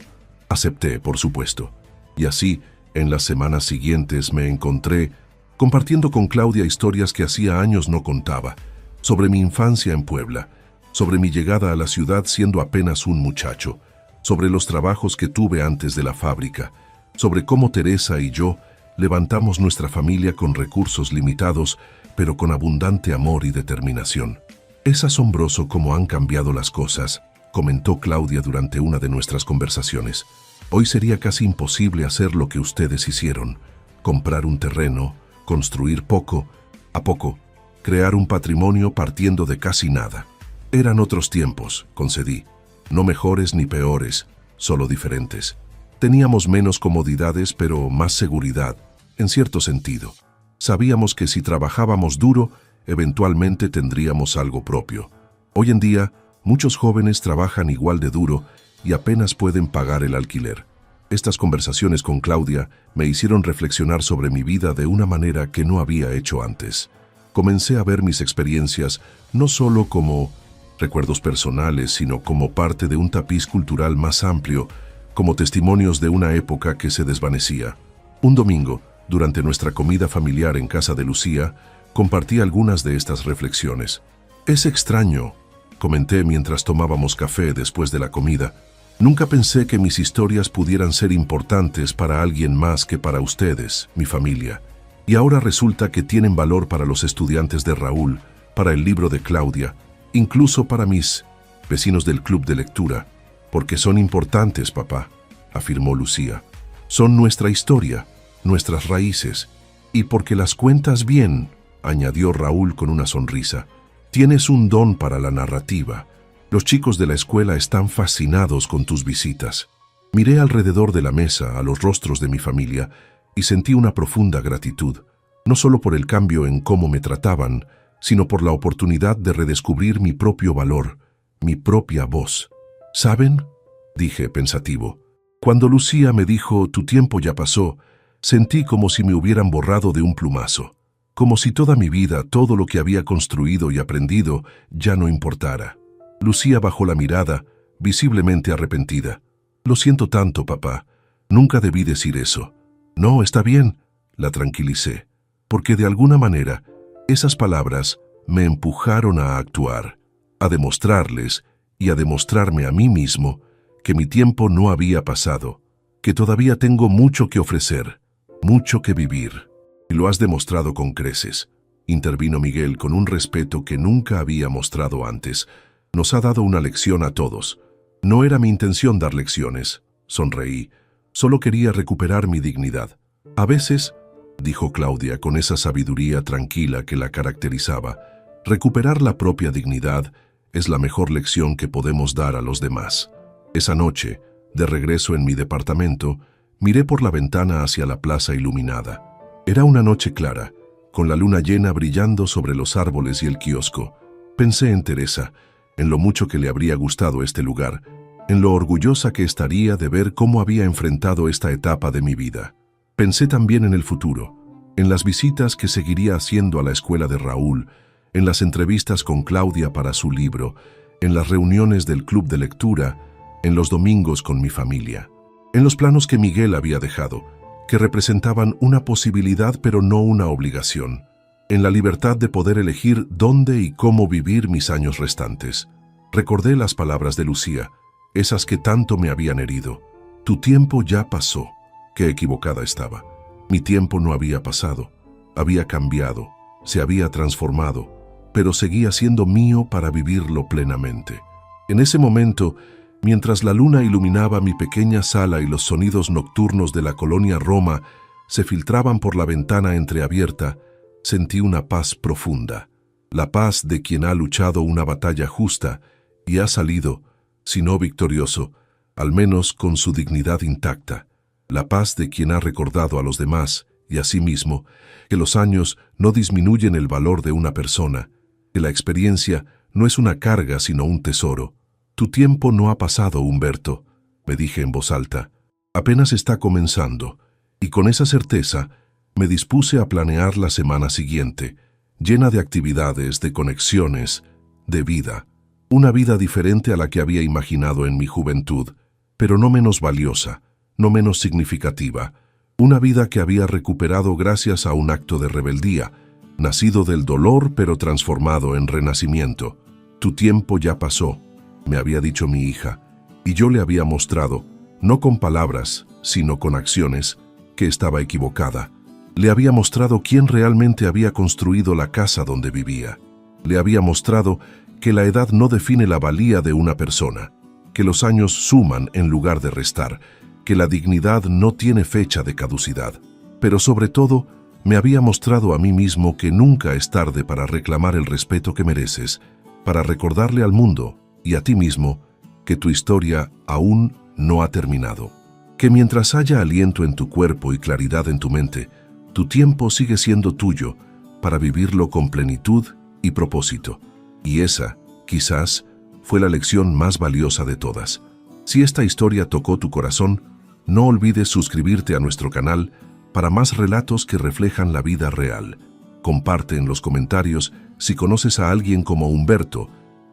Acepté, por supuesto. Y así, en las semanas siguientes me encontré compartiendo con Claudia historias que hacía años no contaba, sobre mi infancia en Puebla, sobre mi llegada a la ciudad siendo apenas un muchacho, sobre los trabajos que tuve antes de la fábrica, sobre cómo Teresa y yo levantamos nuestra familia con recursos limitados, pero con abundante amor y determinación. «Es asombroso cómo han cambiado las cosas», comentó Claudia durante una de nuestras conversaciones. «Hoy sería casi imposible hacer lo que ustedes hicieron, comprar un terreno, construir poco a poco, crear un patrimonio partiendo de casi nada». «Eran otros tiempos», concedí, «no mejores ni peores, solo diferentes. Teníamos menos comodidades, pero más seguridad, en cierto sentido. Sabíamos que si trabajábamos duro, eventualmente tendríamos algo propio. Hoy en día, muchos jóvenes trabajan igual de duro y apenas pueden pagar el alquiler». Estas conversaciones con Claudia me hicieron reflexionar sobre mi vida de una manera que no había hecho antes. Comencé a ver mis experiencias no solo como recuerdos personales, sino como parte de un tapiz cultural más amplio, como testimonios de una época que se desvanecía. Un domingo, durante nuestra comida familiar en casa de Lucía, Compartí algunas de estas reflexiones. Es extraño, comenté mientras tomábamos café después de la comida. Nunca pensé que mis historias pudieran ser importantes para alguien más que para ustedes, mi familia. Y ahora resulta que tienen valor para los estudiantes de Raúl, para el libro de Claudia, incluso para mis vecinos del club de lectura. Porque son importantes, papá, afirmó Lucía. Son nuestra historia, nuestras raíces. Y porque las cuentas bien, añadió Raúl con una sonrisa. Tienes un don para la narrativa. Los chicos de la escuela están fascinados con tus visitas. Miré alrededor de la mesa a los rostros de mi familia y sentí una profunda gratitud, no solo por el cambio en cómo me trataban, sino por la oportunidad de redescubrir mi propio valor, mi propia voz. ¿Saben?, dije pensativo. Cuando Lucía me dijo, tu tiempo ya pasó, sentí como si me hubieran borrado de un plumazo, como si toda mi vida, todo lo que había construido y aprendido, ya no importara. Lucía bajó la mirada, visiblemente arrepentida. Lo siento tanto, papá. Nunca debí decir eso. No, está bien, la tranquilicé, porque de alguna manera esas palabras me empujaron a actuar, a demostrarles y a demostrarme a mí mismo que mi tiempo no había pasado, que todavía tengo mucho que ofrecer, mucho que vivir. Y lo has demostrado con creces, intervino Miguel con un respeto que nunca había mostrado antes. Nos ha dado una lección a todos. No era mi intención dar lecciones, sonreí. Solo quería recuperar mi dignidad. A veces, dijo Claudia con esa sabiduría tranquila que la caracterizaba, recuperar la propia dignidad es la mejor lección que podemos dar a los demás. Esa noche, de regreso en mi departamento, miré por la ventana hacia la plaza iluminada. Era una noche clara, con la luna llena brillando sobre los árboles y el kiosco. Pensé en Teresa, en lo mucho que le habría gustado este lugar, en lo orgullosa que estaría de ver cómo había enfrentado esta etapa de mi vida. Pensé también en el futuro, en las visitas que seguiría haciendo a la escuela de Raúl, en las entrevistas con Claudia para su libro, en las reuniones del club de lectura, en los domingos con mi familia, en los planos que Miguel había dejado, que representaban una posibilidad pero no una obligación, en la libertad de poder elegir dónde y cómo vivir mis años restantes. Recordé las palabras de Lucía, esas que tanto me habían herido. Tu tiempo ya pasó. Qué equivocada estaba. Mi tiempo no había pasado. Había cambiado, se había transformado, pero seguía siendo mío para vivirlo plenamente. En ese momento, mientras la luna iluminaba mi pequeña sala y los sonidos nocturnos de la colonia Roma se filtraban por la ventana entreabierta, sentí una paz profunda, la paz de quien ha luchado una batalla justa y ha salido, si no victorioso, al menos con su dignidad intacta, la paz de quien ha recordado a los demás y a sí mismo que los años no disminuyen el valor de una persona, que la experiencia no es una carga sino un tesoro. Tu tiempo no ha pasado, Humberto, me dije en voz alta. Apenas está comenzando, y con esa certeza me dispuse a planear la semana siguiente, llena de actividades, de conexiones, de vida. Una vida diferente a la que había imaginado en mi juventud, pero no menos valiosa, no menos significativa. Una vida que había recuperado gracias a un acto de rebeldía, nacido del dolor pero transformado en renacimiento. Tu tiempo ya pasó, me había dicho mi hija, y yo le había mostrado, no con palabras, sino con acciones, que estaba equivocada. Le había mostrado quién realmente había construido la casa donde vivía. Le había mostrado que la edad no define la valía de una persona, que los años suman en lugar de restar, que la dignidad no tiene fecha de caducidad. Pero sobre todo, me había mostrado a mí mismo que nunca es tarde para reclamar el respeto que mereces, para recordarle al mundo y a ti mismo que tu historia aún no ha terminado. Que mientras haya aliento en tu cuerpo y claridad en tu mente, tu tiempo sigue siendo tuyo para vivirlo con plenitud y propósito. Y esa, quizás, fue la lección más valiosa de todas. Si esta historia tocó tu corazón, no olvides suscribirte a nuestro canal para más relatos que reflejan la vida real. Comparte en los comentarios si conoces a alguien como Humberto,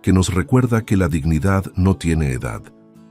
que nos recuerda que la dignidad no tiene edad.